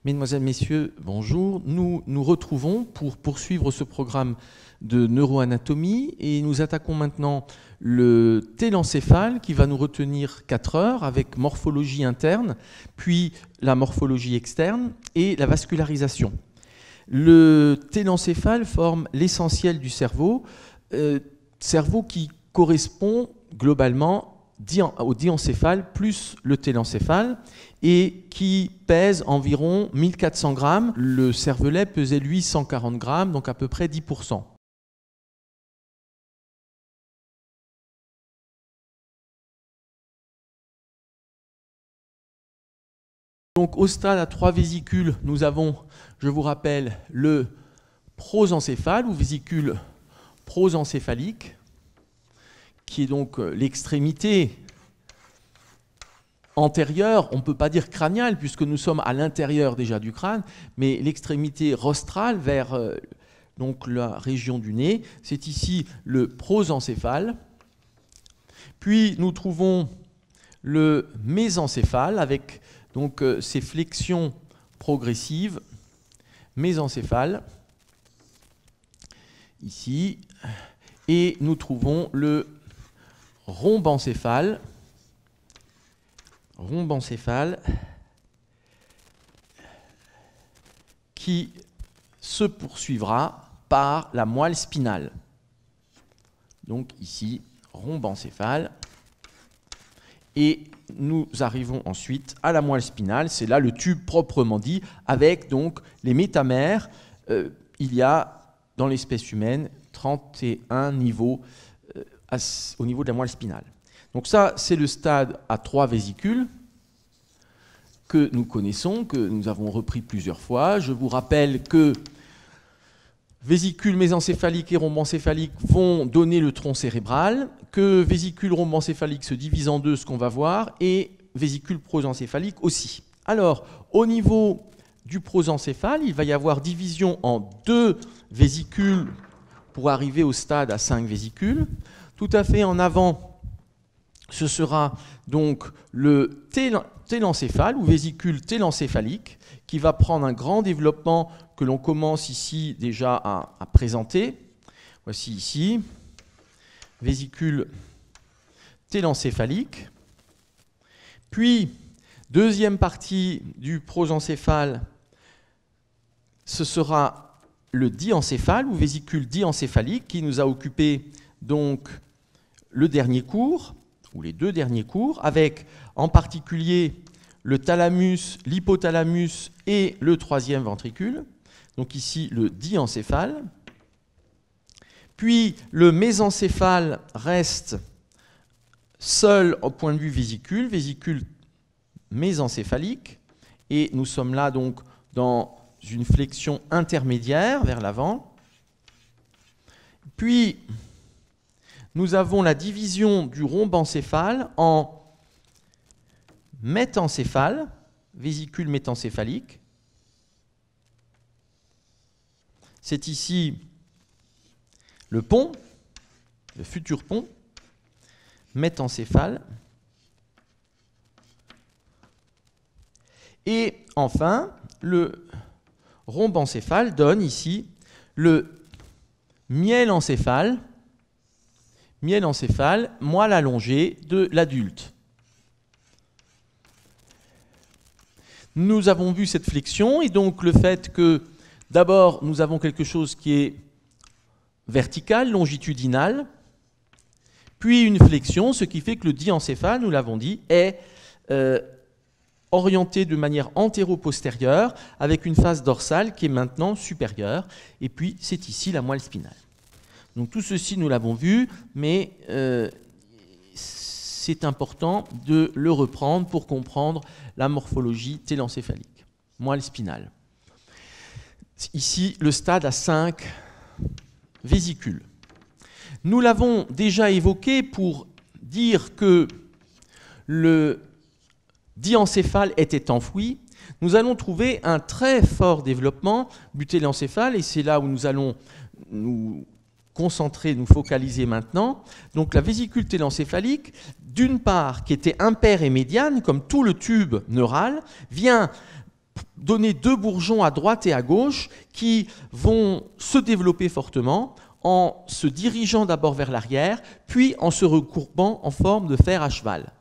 Mesdemoiselles, Messieurs, bonjour. Nous nous retrouvons pour poursuivre ce programme de neuroanatomie et nous attaquons maintenant le télencéphale qui va nous retenir 4 heures avec morphologie interne, puis la morphologie externe et la vascularisation. Le télencéphale forme l'essentiel du cerveau, cerveau qui correspond globalement au diencéphale plus le télencéphale et qui pèse environ 1400 grammes. Le cervelet pesait lui 140 grammes, donc à peu près 10%. Donc au stade à 3 vésicules, nous avons, je vous rappelle, le prosencéphale ou vésicule prosencéphalique, qui est donc l'extrémité antérieure, on ne peut pas dire crâniale, puisque nous sommes à l'intérieur déjà du crâne, mais l'extrémité rostrale vers donc la région du nez, c'est ici le prosencéphale. Puis nous trouvons le mésencéphale avec donc ces flexions progressives, mésencéphale, ici, et nous trouvons le rhombencéphale, qui se poursuivra par la moelle spinale. Donc ici, rhombencéphale. Et nous arrivons ensuite à la moelle spinale, c'est là le tube proprement dit, avec donc les métamères. Il y a dans l'espèce humaine 31 niveaux au niveau de la moelle spinale. Donc ça, c'est le stade à 3 vésicules que nous connaissons, que nous avons repris plusieurs fois. Je vous rappelle que vésicules mésencéphaliques et rhombencéphaliques vont donner le tronc cérébral, que vésicules rhombencéphaliques se divisent en deux, ce qu'on va voir, et vésicules prosencéphaliques aussi. Alors, au niveau du prosencéphale, il va y avoir division en 2 vésicules pour arriver au stade à 5 vésicules. Tout à fait en avant, ce sera donc le télencéphale ou vésicule télencéphalique qui va prendre un grand développement que l'on commence ici déjà à présenter. Voici ici, vésicule télencéphalique. Puis, deuxième partie du prosencéphale, ce sera le diencéphale ou vésicule diencéphalique qui nous a occupé donc le dernier cours, ou les 2 derniers cours, avec en particulier le thalamus, l'hypothalamus et le 3e ventricule. Donc ici, le diencéphale. Puis, le mésencéphale reste seul au point de vue vésicule, vésicule mésencéphalique. Et nous sommes là donc dans une flexion intermédiaire vers l'avant. Puis, nous avons la division du rhombencéphale en métencéphale, vésicule métencéphalique. C'est ici le pont, le futur pont, métencéphale. Et enfin, le rhombencéphale donne ici le mielencéphale, moelle allongée de l'adulte. Nous avons vu cette flexion et donc le fait que d'abord nous avons quelque chose qui est vertical, longitudinal, puis une flexion, ce qui fait que le diencéphale, nous l'avons dit, est orienté de manière antéro-postérieure avec une face dorsale qui est maintenant supérieure. Et puis c'est ici la moelle spinale. Donc tout ceci, nous l'avons vu, mais c'est important de le reprendre pour comprendre la morphologie télencéphalique. Moelle spinale. Ici, le stade à 5 vésicules. Nous l'avons déjà évoqué pour dire que le diencéphale était enfoui. Nous allons trouver un très fort développement du télencéphale, et c'est là où nous allons nous concentrer, nous focaliser maintenant. Donc la vésicule télencéphalique, d'une part, qui était impaire et médiane, comme tout le tube neural, vient donner deux bourgeons à droite et à gauche qui vont se développer fortement en se dirigeant d'abord vers l'arrière, puis en se recourbant en forme de fer à cheval.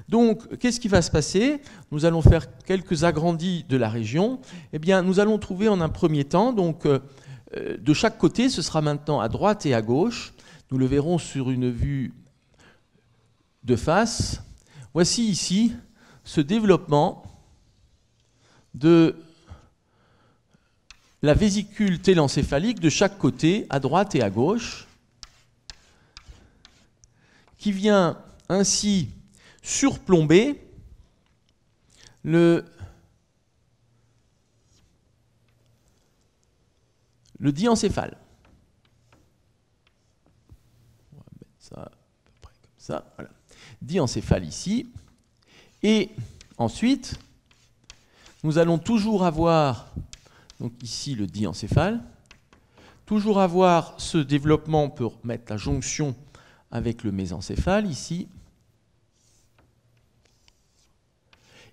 Donc, qu'est-ce qui va se passer? Nous allons faire quelques agrandis de la région. Eh bien, nous allons trouver en un premier temps, donc, de chaque côté, ce sera maintenant à droite et à gauche. Nous le verrons sur une vue de face. Voici ici ce développement de la vésicule télencéphalique de chaque côté, à droite et à gauche, qui vient ainsi surplomber le diencéphale. On va mettre ça à peu près comme ça. Voilà. Diencéphale ici. Et ensuite, nous allons toujours avoir, donc ici le diencéphale, toujours avoir ce développement pour mettre la jonction avec le mésencéphale ici.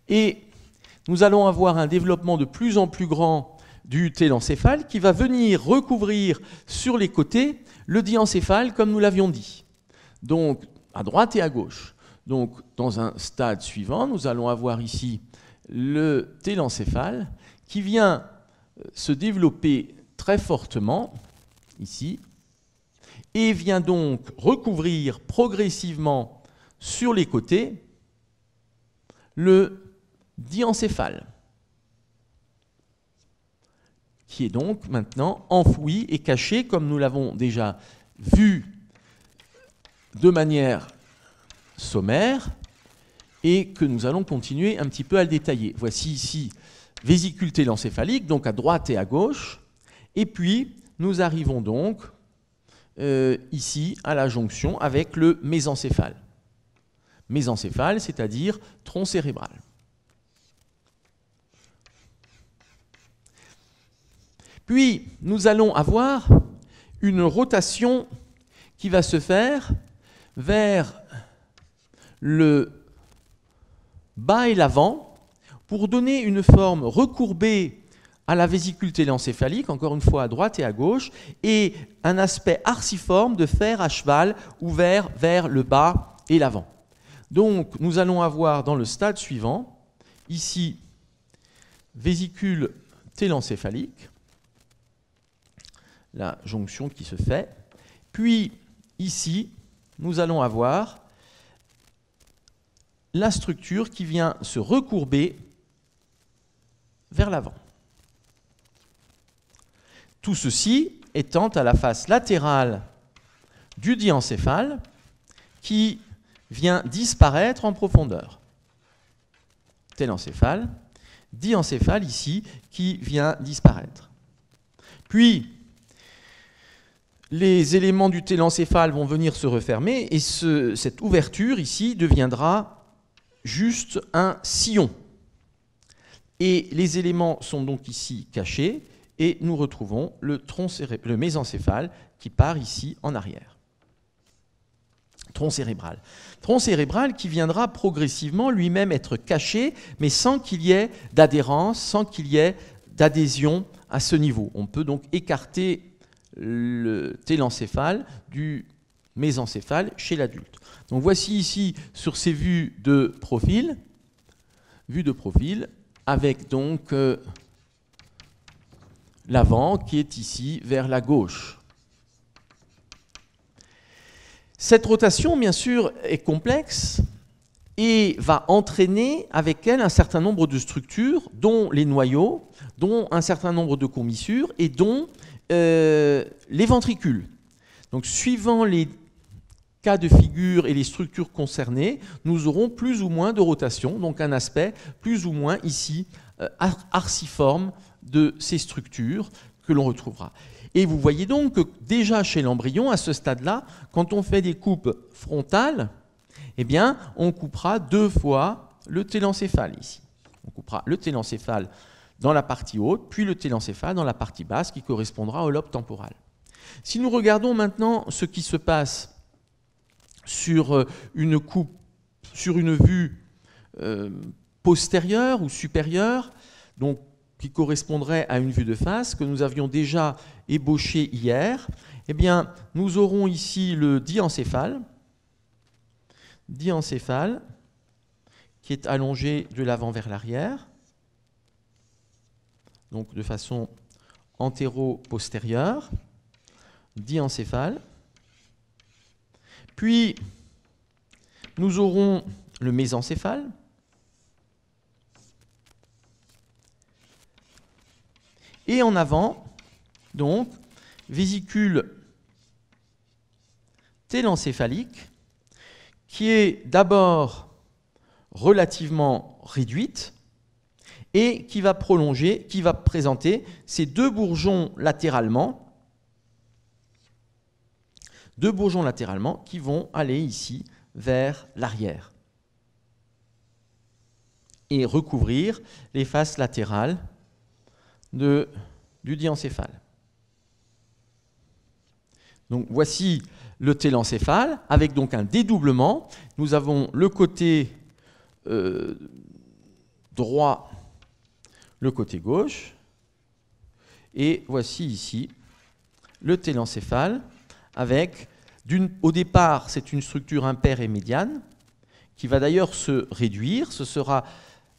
Et nous allons avoir un développement de plus en plus grand du télencéphale qui va venir recouvrir sur les côtés le diencéphale comme nous l'avions dit. Donc à droite et à gauche. Donc dans un stade suivant, nous allons avoir ici le télencéphale qui vient se développer très fortement ici et vient donc recouvrir progressivement sur les côtés le diencéphale, qui est donc maintenant enfoui et caché, comme nous l'avons déjà vu de manière sommaire, et que nous allons continuer un petit peu à le détailler. Voici ici vésicule télencéphalique, donc à droite et à gauche, et puis nous arrivons donc ici à la jonction avec le mésencéphale. Mésencéphale, c'est-à-dire tronc cérébral. Puis, nous allons avoir une rotation qui va se faire vers le bas et l'avant pour donner une forme recourbée à la vésicule télencéphalique, encore une fois à droite et à gauche, et un aspect arciforme de fer à cheval ouvert vers le bas et l'avant. Donc, nous allons avoir dans le stade suivant, ici, vésicule télencéphalique, la jonction qui se fait. Puis, ici, nous allons avoir la structure qui vient se recourber vers l'avant. Tout ceci étant à la face latérale du diencéphale qui vient disparaître en profondeur. Télencéphale, diencéphale ici qui vient disparaître. Puis, les éléments du télencéphale vont venir se refermer et cette ouverture ici deviendra juste un sillon. Et les éléments sont donc ici cachés et nous retrouvons le mésencéphale qui part ici en arrière. Tronc cérébral. Tronc cérébral qui viendra progressivement lui-même être caché, mais sans qu'il y ait d'adhérence, sans qu'il y ait d'adhésion à ce niveau. On peut donc écarter le télencéphale du mésencéphale chez l'adulte. Donc voici ici sur ces vues de profil avec donc l'avant qui est ici vers la gauche. Cette rotation, bien sûr, est complexe et va entraîner avec elle un certain nombre de structures, dont les noyaux, dont un certain nombre de commissures et dont les ventricules. Donc, suivant les cas de figure et les structures concernées, nous aurons plus ou moins de rotation, donc un aspect plus ou moins ici arciforme de ces structures que l'on retrouvera. Et vous voyez donc que déjà chez l'embryon, à ce stade-là, quand on fait des coupes frontales, eh bien, on coupera deux fois le télencéphale ici. On coupera le télencéphale dans la partie haute, puis le télencéphale dans la partie basse qui correspondra au lobe temporal. Si nous regardons maintenant ce qui se passe sur une coupe, sur une vue postérieure ou supérieure, donc qui correspondrait à une vue de face que nous avions déjà ébauché hier, eh bien, nous aurons ici le diencéphale, qui est allongé de l'avant vers l'arrière, donc de façon antéro-postérieure, diencéphale. Puis, nous aurons le mésencéphale, et en avant, donc, vésicule télencéphalique, qui est d'abord relativement réduite et qui va prolonger, qui va présenter ces deux bourgeons latéralement qui vont aller ici vers l'arrière et recouvrir les faces latérales du diencéphale. Donc voici le télencéphale avec donc un dédoublement. Nous avons le côté droit, le côté gauche, et voici ici le télencéphale avec, au départ, c'est une structure impaire et médiane qui va d'ailleurs se réduire. Ce sera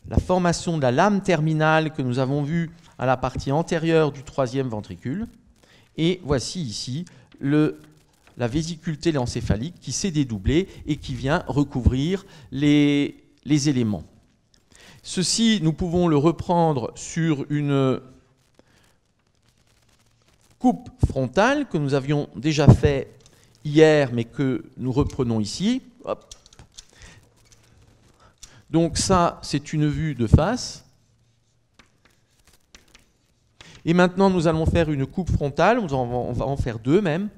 la formation de la lame terminale que nous avons vue à la partie antérieure du troisième ventricule. Et voici ici la vésicule télencéphalique qui s'est dédoublée et qui vient recouvrir les éléments. Ceci, nous pouvons le reprendre sur une coupe frontale que nous avions déjà fait hier, mais que nous reprenons ici. Hop. Donc ça, c'est une vue de face. Et maintenant, nous allons faire une coupe frontale. On va en faire deux même.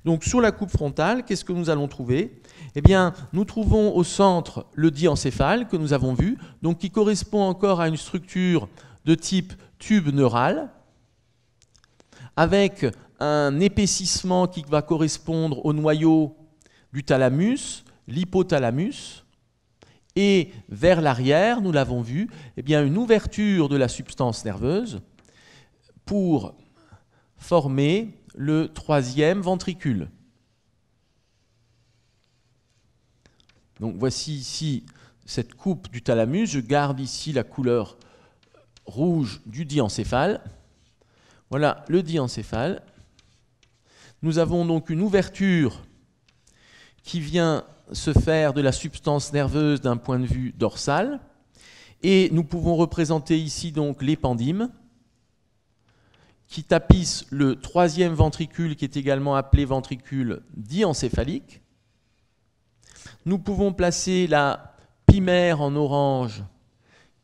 Donc sur la coupe frontale, qu'est-ce que nous allons trouver? Eh bien, nous trouvons au centre le diencéphale que nous avons vu, donc qui correspond encore à une structure de type tube neural, avec un épaississement qui va correspondre au noyau du thalamus, l'hypothalamus, et vers l'arrière, nous l'avons vu, eh bien, une ouverture de la substance nerveuse pour former le troisième ventricule. Donc voici ici cette coupe du thalamus. Je garde ici la couleur rouge du diencéphale. Voilà le diencéphale. Nous avons donc une ouverture qui vient se faire de la substance nerveuse d'un point de vue dorsal. Et nous pouvons représenter ici donc l'épendym qui tapisse le troisième ventricule qui est également appelé ventricule diencéphalique. Nous pouvons placer la pymère en orange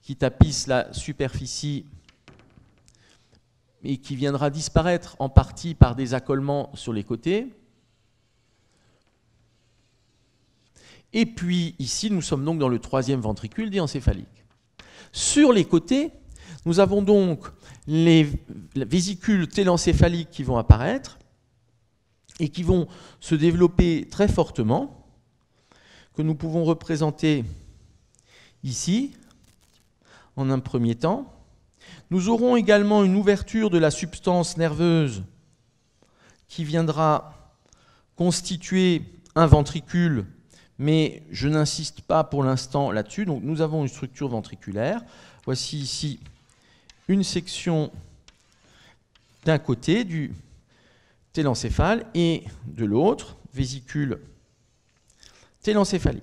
qui tapisse la superficie et qui viendra disparaître en partie par des accolements sur les côtés. Et puis ici, nous sommes donc dans le troisième ventricule diencéphalique. Sur les côtés, nous avons donc les vésicules télencéphaliques qui vont apparaître et qui vont se développer très fortement, que nous pouvons représenter ici, en un premier temps. Nous aurons également une ouverture de la substance nerveuse qui viendra constituer un ventricule, mais je n'insiste pas pour l'instant là-dessus. Donc nous avons une structure ventriculaire. Voici ici une section d'un côté du télencéphale et de l'autre, vésicule télencéphalique,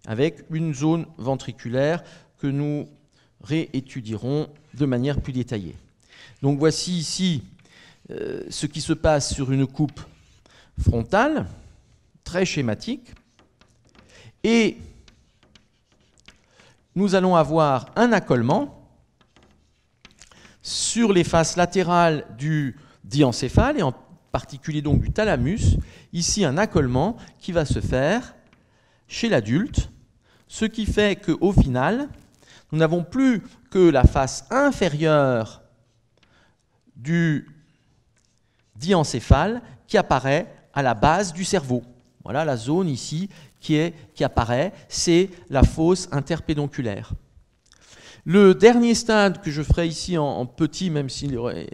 avec une zone ventriculaire que nous réétudierons de manière plus détaillée. Donc voici ici ce qui se passe sur une coupe frontale, très schématique, et nous allons avoir un accolement sur les faces latérales du diencéphale, et en particulier donc du thalamus, ici un accolement qui va se faire chez l'adulte, ce qui fait qu'au final, nous n'avons plus que la face inférieure du diencéphale qui apparaît à la base du cerveau. Voilà la zone ici qui apparaît, c'est la fosse interpédonculaire. Le dernier stade que je ferai ici en petit, même s'il aurait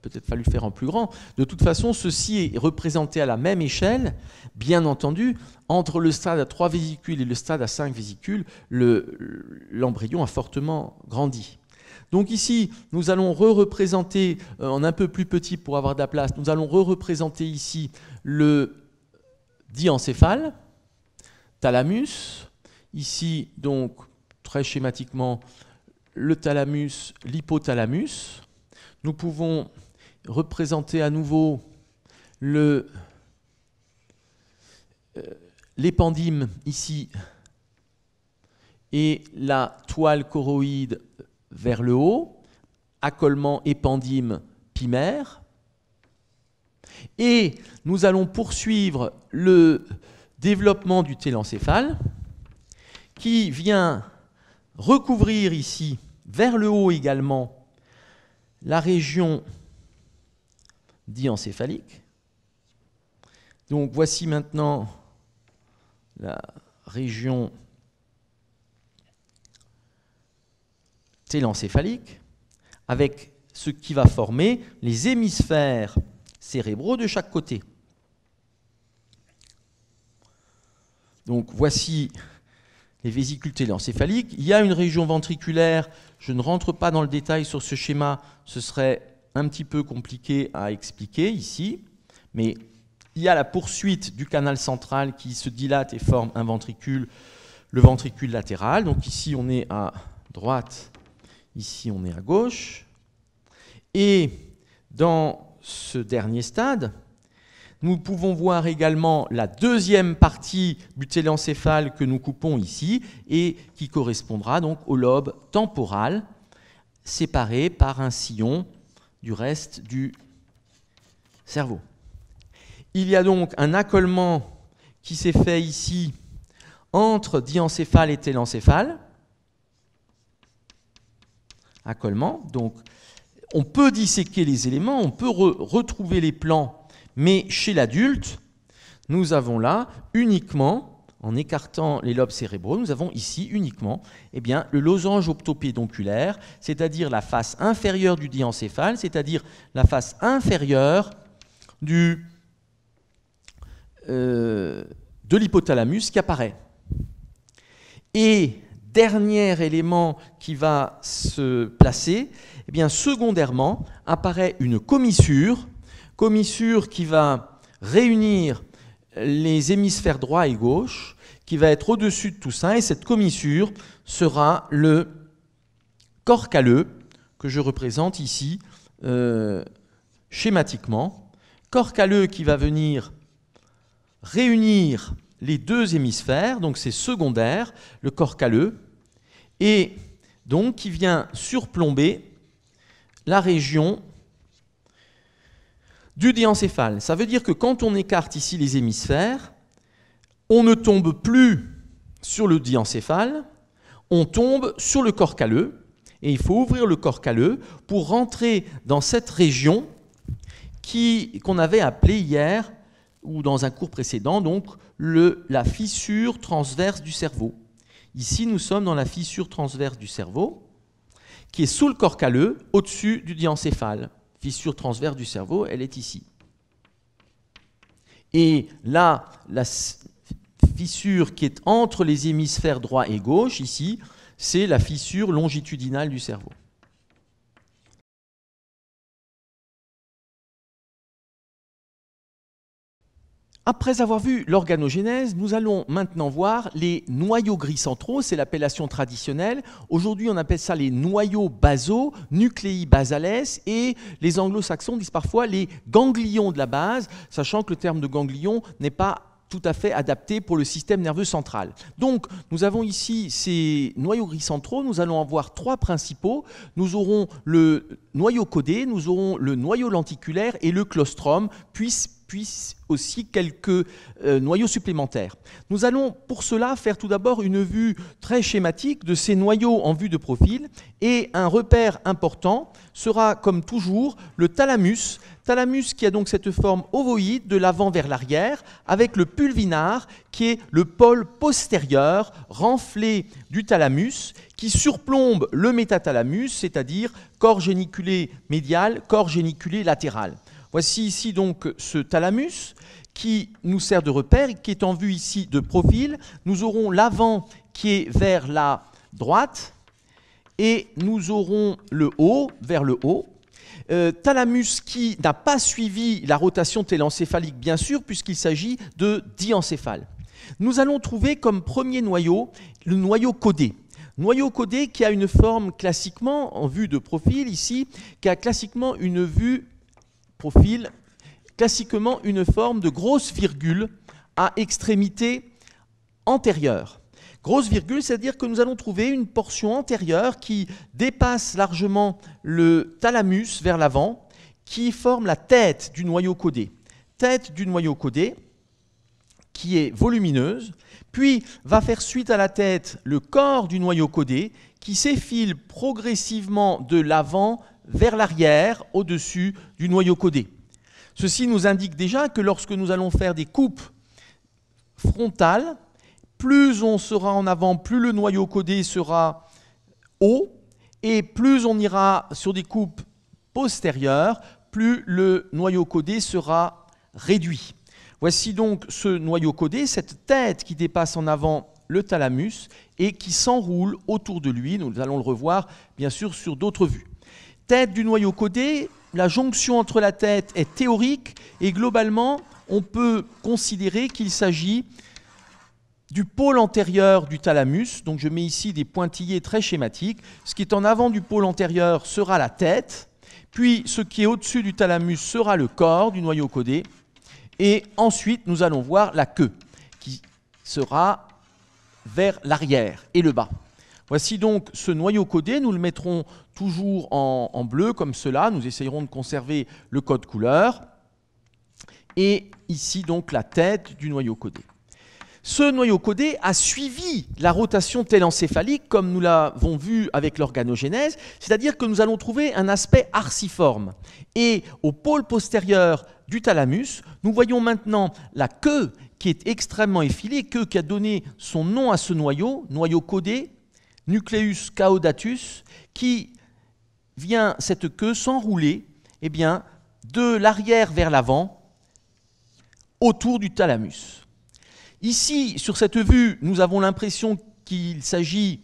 peut-être fallu le faire en plus grand, de toute façon, ceci est représenté à la même échelle. Bien entendu, entre le stade à 3 vésicules et le stade à 5 vésicules, l'embryon a fortement grandi. Donc ici, nous allons re-représenter, en un peu plus petit pour avoir de la place, nous allons re-représenter ici le diencéphale, thalamus, ici donc très schématiquement le thalamus, l'hypothalamus. Nous pouvons représenter à nouveau l'épendyme ici et la toile choroïde vers le haut, accolement épendyme pimaire. Et nous allons poursuivre le développement du télencéphale qui vient recouvrir ici, vers le haut également, la région diencéphalique. Donc voici maintenant la région télencéphalique avec ce qui va former les hémisphères cérébraux de chaque côté. Donc voici les vésicules télencéphaliques. Il y a une région ventriculaire, je ne rentre pas dans le détail sur ce schéma, ce serait un petit peu compliqué à expliquer ici, mais il y a la poursuite du canal central qui se dilate et forme un ventricule, le ventricule latéral. Donc ici on est à droite, ici on est à gauche. Et dans ce dernier stade, nous pouvons voir également la deuxième partie du télencéphale que nous coupons ici et qui correspondra donc au lobe temporal séparé par un sillon du reste du cerveau. Il y a donc un accolement qui s'est fait ici entre diencéphale et télencéphale. Accolement. Donc, on peut disséquer les éléments, on peut retrouver les plans, mais chez l'adulte, nous avons là uniquement, en écartant les lobes cérébraux, nous avons ici uniquement le losange optopédonculaire, c'est-à-dire la face inférieure du diencéphale, c'est-à-dire la face inférieure de l'hypothalamus qui apparaît. Et dernier élément qui va se placer, secondairement apparaît une commissure qui va réunir les hémisphères droit et gauche, qui va être au-dessus de tout ça, et cette commissure sera le corps calleux, que je représente ici schématiquement. Corps calleux qui va venir réunir les deux hémisphères, donc c'est secondaire, le corps calleux, et donc qui vient surplomber la région du diencéphale. Ça veut dire que quand on écarte ici les hémisphères, on ne tombe plus sur le diencéphale, on tombe sur le corps calleux, et il faut ouvrir le corps calleux pour rentrer dans cette région qu'on avait appelée hier, ou dans un cours précédent, donc la fissure transverse du cerveau. Ici, nous sommes dans la fissure transverse du cerveau, qui est sous le corps calleux, au-dessus du diencéphale. Fissure transverse du cerveau, elle est ici. Et là, la fissure qui est entre les hémisphères droit et gauche, ici, c'est la fissure longitudinale du cerveau. Après avoir vu l'organogénèse, nous allons maintenant voir les noyaux gris centraux, c'est l'appellation traditionnelle. Aujourd'hui, on appelle ça les noyaux basaux, nuclei basales, et les anglo-saxons disent parfois les ganglions de la base, sachant que le terme de ganglion n'est pas tout à fait adapté pour le système nerveux central. Donc, nous avons ici ces noyaux gris centraux, nous allons en voir trois principaux. Nous aurons le noyau codé, nous aurons le noyau lenticulaire et le claustrum, puis aussi quelques noyaux supplémentaires. Nous allons pour cela faire tout d'abord une vue très schématique de ces noyaux en vue de profil, et un repère important sera comme toujours le thalamus. Thalamus qui a donc cette forme ovoïde de l'avant vers l'arrière, avec le pulvinar qui est le pôle postérieur renflé du thalamus, qui surplombe le métathalamus, c'est-à-dire corps géniculé médial, corps géniculé latéral. Voici ici donc ce thalamus qui nous sert de repère, qui est en vue ici de profil. Nous aurons l'avant qui est vers la droite et nous aurons le haut vers le haut. Thalamus qui n'a pas suivi la rotation télencéphalique, bien sûr, puisqu'il s'agit de diencéphale. Nous allons trouver comme premier noyau le noyau caudé. Noyau caudé qui a une forme classiquement, en vue de profil ici, qui a classiquement une vue profil, classiquement une forme de grosse virgule à extrémité antérieure. Grosse virgule, c'est-à-dire que nous allons trouver une portion antérieure qui dépasse largement le thalamus vers l'avant, qui forme la tête du noyau caudé. Tête du noyau caudé qui est volumineuse, puis va faire suite à la tête le corps du noyau caudé qui s'effile progressivement de l'avant vers l'arrière au-dessus du noyau caudé. Ceci nous indique déjà que lorsque nous allons faire des coupes frontales, plus on sera en avant, plus le noyau caudé sera haut, et plus on ira sur des coupes postérieures, plus le noyau caudé sera réduit. Voici donc ce noyau caudé, cette tête qui dépasse en avant le thalamus et qui s'enroule autour de lui. Nous allons le revoir bien sûr sur d'autres vues. Tête du noyau caudé, la jonction entre la tête est théorique et globalement on peut considérer qu'il s'agit du pôle antérieur du thalamus. Donc je mets ici des pointillés très schématiques. Ce qui est en avant du pôle antérieur sera la tête, puis ce qui est au-dessus du thalamus sera le corps du noyau caudé, et ensuite nous allons voir la queue qui sera vers l'arrière et le bas. Voici donc ce noyau caudé, nous le mettrons toujours en bleu comme cela, nous essayerons de conserver le code couleur, et ici donc la tête du noyau caudé. Ce noyau caudé a suivi la rotation télencéphalique comme nous l'avons vu avec l'organogénèse, c'est-à-dire que nous allons trouver un aspect arciforme. Et au pôle postérieur du thalamus, nous voyons maintenant la queue qui est extrêmement effilée, queue qui a donné son nom à ce noyau, noyau caudé, nucleus caudatus, qui vient cette queue s'enrouler eh bien, de l'arrière vers l'avant autour du thalamus. Ici, sur cette vue, nous avons l'impression qu'il s'agit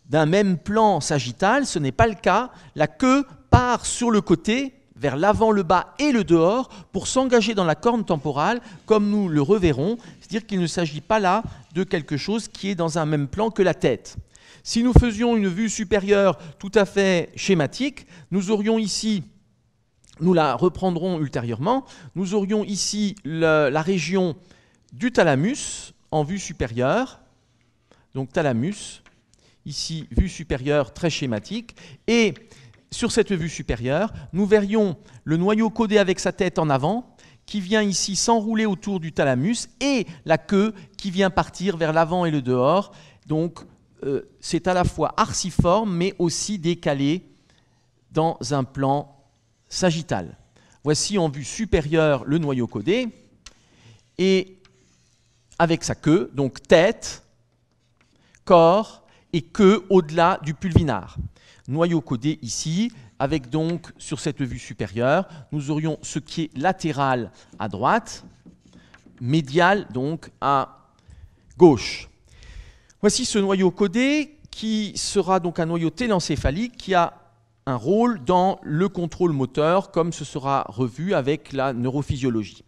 d'un même plan sagittal. Ce n'est pas le cas. La queue part sur le côté, vers l'avant, le bas et le dehors, pour s'engager dans la corne temporale, comme nous le reverrons. C'est-à-dire qu'il ne s'agit pas là de quelque chose qui est dans un même plan que la tête. Si nous faisions une vue supérieure tout à fait schématique, nous aurions ici, nous la reprendrons ultérieurement, nous aurions ici la région du thalamus en vue supérieure, donc thalamus, ici vue supérieure très schématique, et sur cette vue supérieure, nous verrions le noyau caudé avec sa tête en avant, qui vient ici s'enrouler autour du thalamus, et la queue qui vient partir vers l'avant et le dehors. Donc c'est à la fois arciforme, mais aussi décalé dans un plan sagittal. Voici en vue supérieure le noyau caudé, et avec sa queue, donc tête, corps et queue au-delà du pulvinar. Noyau caudé ici, avec donc sur cette vue supérieure, nous aurions ce qui est latéral à droite, médial donc à gauche. Voici ce noyau caudé qui sera donc un noyau télencéphalique qui a un rôle dans le contrôle moteur, comme ce sera revu avec la neurophysiologie.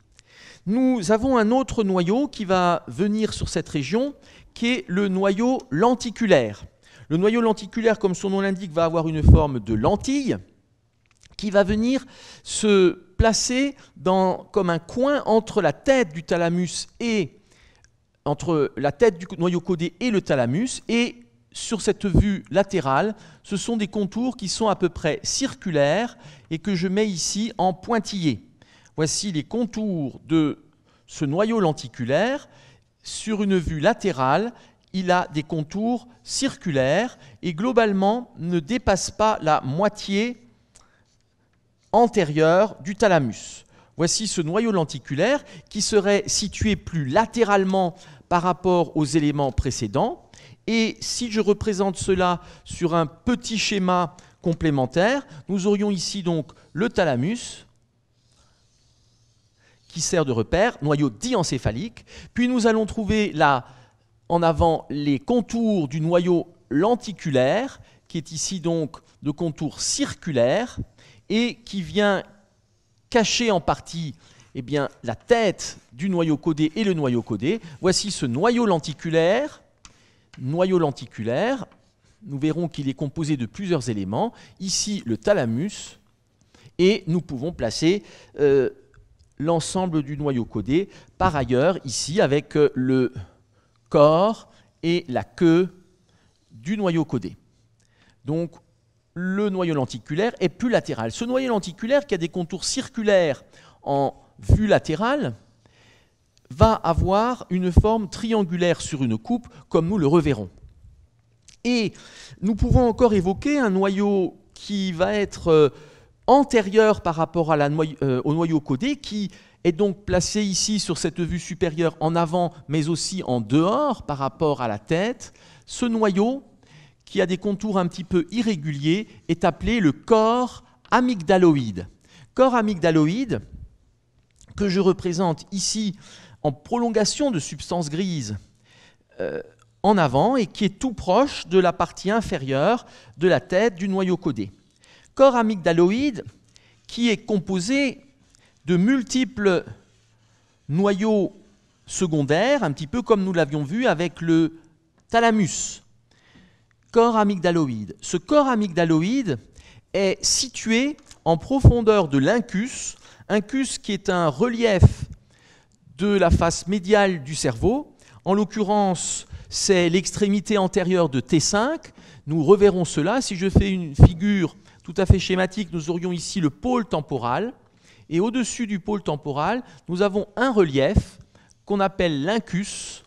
Nous avons un autre noyau qui va venir sur cette région, qui est le noyau lenticulaire. Le noyau lenticulaire, comme son nom l'indique, va avoir une forme de lentille qui va venir se placer comme un coin entre la tête du thalamus et entre la tête du noyau caudé et le thalamus, et sur cette vue latérale, ce sont des contours qui sont à peu près circulaires et que je mets ici en pointillés. voici les contours de ce noyau lenticulaire. Sur une vue latérale, il a des contours circulaires et globalement ne dépasse pas la moitié antérieure du thalamus. Voici ce noyau lenticulaire qui serait situé plus latéralement par rapport aux éléments précédents. Et si je représente cela sur un petit schéma complémentaire, nous aurions ici donc le thalamus qui sert de repère, noyau diencéphalique. Puis nous allons trouver là en avant les contours du noyau lenticulaire, qui est ici donc de contour circulaire et qui vient cacher en partie eh bien, la tête du noyau codé et le noyau codé. Voici ce noyau lenticulaire. Nous verrons qu'il est composé de plusieurs éléments. Ici, le thalamus. Et nous pouvons placer l'ensemble du noyau codé. Par ailleurs, ici, avec le corps et la queue du noyau codé. Donc, le noyau lenticulaire est plus latéral. Ce noyau lenticulaire, qui a des contours circulaires en vue latérale, va avoir une forme triangulaire sur une coupe, comme nous le reverrons. Et nous pouvons encore évoquer un noyau qui va être antérieur par rapport à au noyau codé, qui est donc placé ici sur cette vue supérieure en avant, mais aussi en dehors par rapport à la tête. Ce noyau, qui a des contours un petit peu irréguliers, est appelé le corps amygdaloïde. Corps amygdaloïde, que je représente ici en prolongation de substance grise en avant et qui est tout proche de la partie inférieure de la tête du noyau codé. Corps amygdaloïde qui est composé de multiples noyaux secondaires, un petit peu comme nous l'avions vu avec le thalamus. Corps amygdaloïde. Ce corps amygdaloïde est situé en profondeur de l'incus, incus qui est un relief de la face médiale du cerveau. En l'occurrence, c'est l'extrémité antérieure de T5. Nous reverrons cela. Si je fais une figure tout à fait schématique, nous aurions ici le pôle temporal. Et au-dessus du pôle temporal, nous avons un relief qu'on appelle l'incus.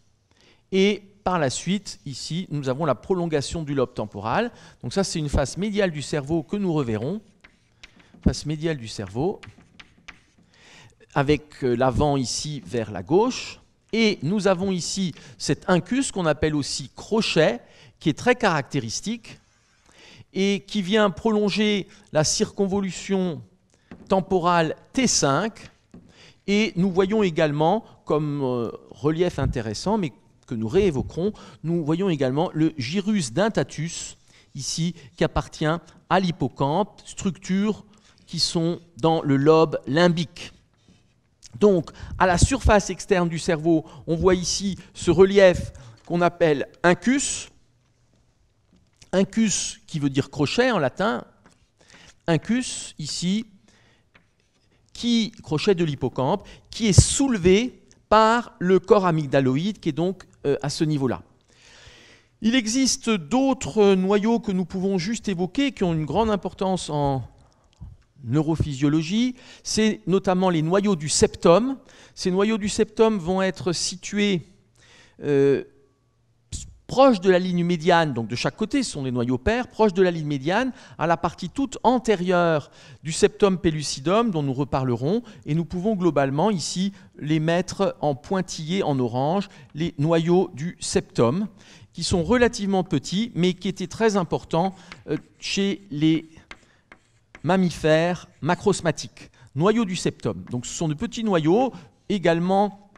Et par la suite, ici, nous avons la prolongation du lobe temporal. Donc ça, c'est une face médiale du cerveau que nous reverrons. Face médiale du cerveau, avec l'avant ici vers la gauche. Et nous avons ici cet incus qu'on appelle aussi crochet, qui est très caractéristique et qui vient prolonger la circonvolution temporale T5. Et nous voyons également, comme relief intéressant, mais que nous réévoquerons, nous voyons également le gyrus dentatus, ici, qui appartient à l'hippocampe, structure qui sont dans le lobe limbique. Donc, à la surface externe du cerveau, on voit ici ce relief qu'on appelle incus. Incus qui veut dire crochet en latin. Incus, ici, crochet de l'hippocampe, qui est soulevé par le corps amygdaloïde, qui est donc à ce niveau-là. Il existe d'autres noyaux que nous pouvons juste évoquer, qui ont une grande importance en neurophysiologie, c'est notamment les noyaux du septum. Ces noyaux du septum vont être situés proches de la ligne médiane, donc de chaque côté, ce sont des noyaux pairs, proches de la ligne médiane, à la partie toute antérieure du septum pellucidum, dont nous reparlerons, et nous pouvons globalement ici les mettre en pointillés en orange, les noyaux du septum, qui sont relativement petits, mais qui étaient très importants chez les mammifères macrosmatiques, noyaux du septum. Donc ce sont de petits noyaux également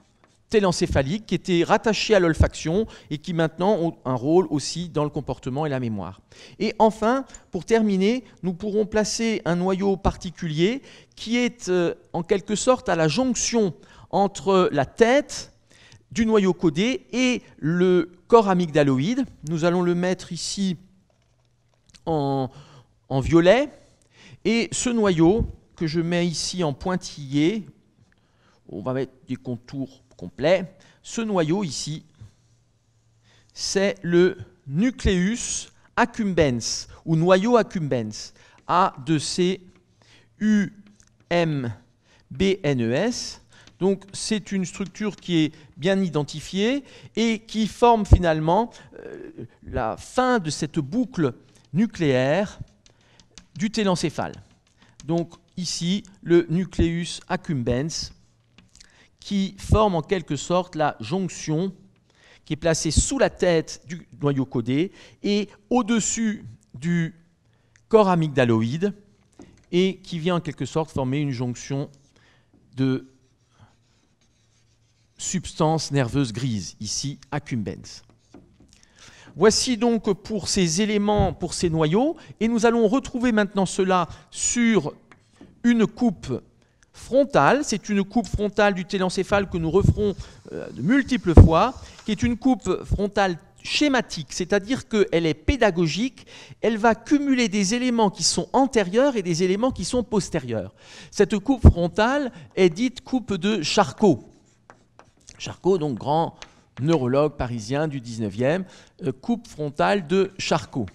télencéphaliques qui étaient rattachés à l'olfaction et qui maintenant ont un rôle aussi dans le comportement et la mémoire. Et enfin, pour terminer, nous pourrons placer un noyau particulier qui est en quelque sorte à la jonction entre la tête du noyau codé et le corps amygdaloïde. Nous allons le mettre ici en violet. Et ce noyau, que je mets ici en pointillé, on va mettre des contours complets, ce noyau ici, c'est le nucleus accumbens, ou noyau accumbens, A2C UM BNES. Donc c'est une structure qui est bien identifiée et qui forme finalement la fin de cette boucle nucléaire du télencéphale. Donc ici, le nucleus accumbens qui forme en quelque sorte la jonction qui est placée sous la tête du noyau codé et au-dessus du corps amygdaloïde et qui vient en quelque sorte former une jonction de substance nerveuse grise, ici accumbens. Voici donc pour ces éléments, pour ces noyaux, et nous allons retrouver maintenant cela sur une coupe frontale. C'est une coupe frontale du télencéphale que nous referons de multiples fois, qui est une coupe frontale schématique, c'est-à-dire qu'elle est pédagogique, elle va cumuler des éléments qui sont antérieurs et des éléments qui sont postérieurs. Cette coupe frontale est dite coupe de Charcot. Charcot, donc grand neurologue parisien du 19e, coupe frontale de Charcot.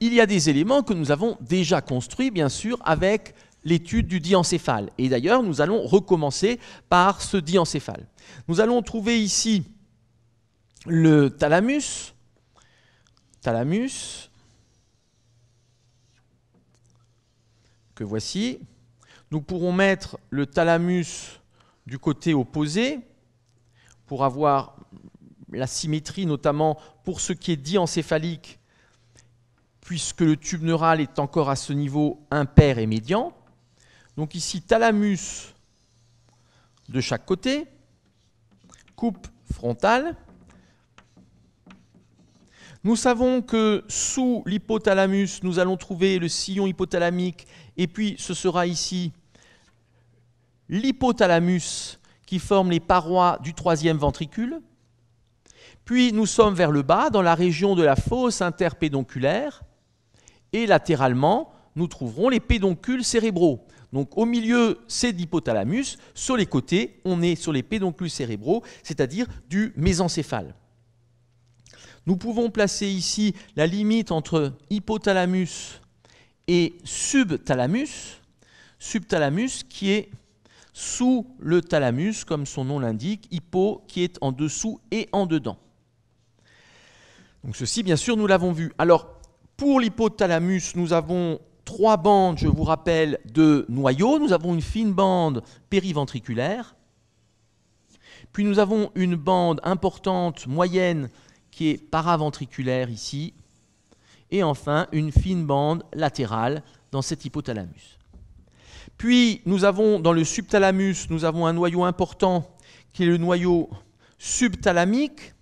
Il y a des éléments que nous avons déjà construits, bien sûr, avec l'étude du diencéphale. Et d'ailleurs, nous allons recommencer par ce diencéphale. Nous allons trouver ici le thalamus, que voici. Nous pourrons mettre le thalamus du côté opposé pour avoir la symétrie, notamment pour ce qui est diencéphalique, puisque le tube neural est encore à ce niveau impair et médian. Donc ici, thalamus de chaque côté, coupe frontale. Nous savons que sous l'hypothalamus, nous allons trouver le sillon hypothalamique, et puis ce sera ici l'hypothalamus qui forme les parois du troisième ventricule. Puis nous sommes vers le bas, dans la région de la fosse interpédonculaire, et latéralement, nous trouverons les pédoncules cérébraux. Donc au milieu, c'est l'hypothalamus, sur les côtés, on est sur les pédoncules cérébraux, c'est-à-dire du mésencéphale. Nous pouvons placer ici la limite entre hypothalamus et subthalamus, qui est sous le thalamus, comme son nom l'indique, hypo qui est en dessous et en dedans. Donc ceci, bien sûr, nous l'avons vu. Alors, pour l'hypothalamus, nous avons 3 bandes, je vous rappelle, de noyaux. Nous avons une fine bande périventriculaire, puis nous avons une bande importante, moyenne, qui est paraventriculaire ici, et enfin une fine bande latérale dans cet hypothalamus. Puis nous avons dans le subthalamus, nous avons un noyau important qui est le noyau subthalamique,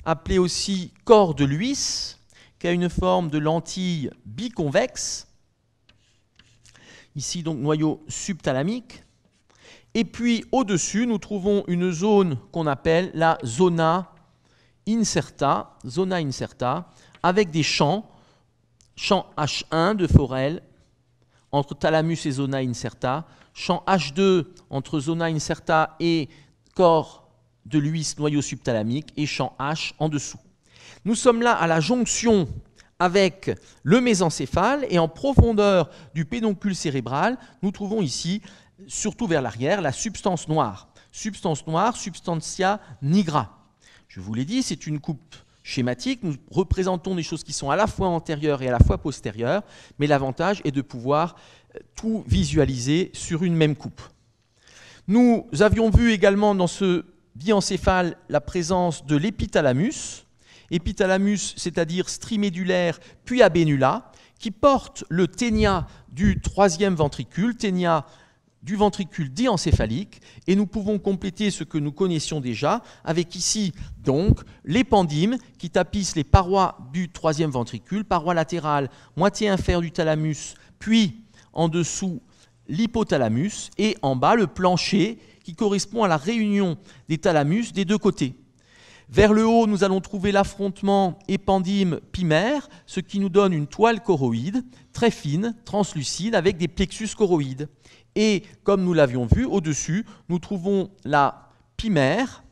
appelé aussi corps de Lewis, qui a une forme de lentille biconvexe. Ici donc noyau subthalamique. Et puis au-dessus, nous trouvons une zone qu'on appelle la zona incerta, avec des champs H1 de Forel entre thalamus et zona incerta, champ H2 entre zona incerta et corps de Lewis, noyau subthalamique, et champ H en dessous. Nous sommes là à la jonction avec le mésencéphale, et en profondeur du pédoncule cérébral, nous trouvons ici, surtout vers l'arrière, la substance noire. Substance noire, substantia nigra. Je vous l'ai dit, c'est une coupe schématique. Nous représentons des choses qui sont à la fois antérieures et à la fois postérieures, mais l'avantage est de pouvoir tout visualiser sur une même coupe. Nous avions vu également dans ce diencéphale la présence de l'épithalamus, c'est-à-dire strimédulaire puis abénula, qui porte le ténia du troisième ventricule, ténia du ventricule diencéphalique, et nous pouvons compléter ce que nous connaissions déjà avec ici donc l'épendyle qui tapisse les parois du troisième ventricule, paroi latérale, moitié inférieure du thalamus, puis en dessous l'hypothalamus, et en bas le plancher qui correspond à la réunion des thalamus des deux côtés. Vers le haut, nous allons trouver l'affrontement épendyle-pimaire, ce qui nous donne une toile choroïde très fine, translucide, avec des plexus choroïdes. Et comme nous l'avions vu, au-dessus, nous trouvons la pimaire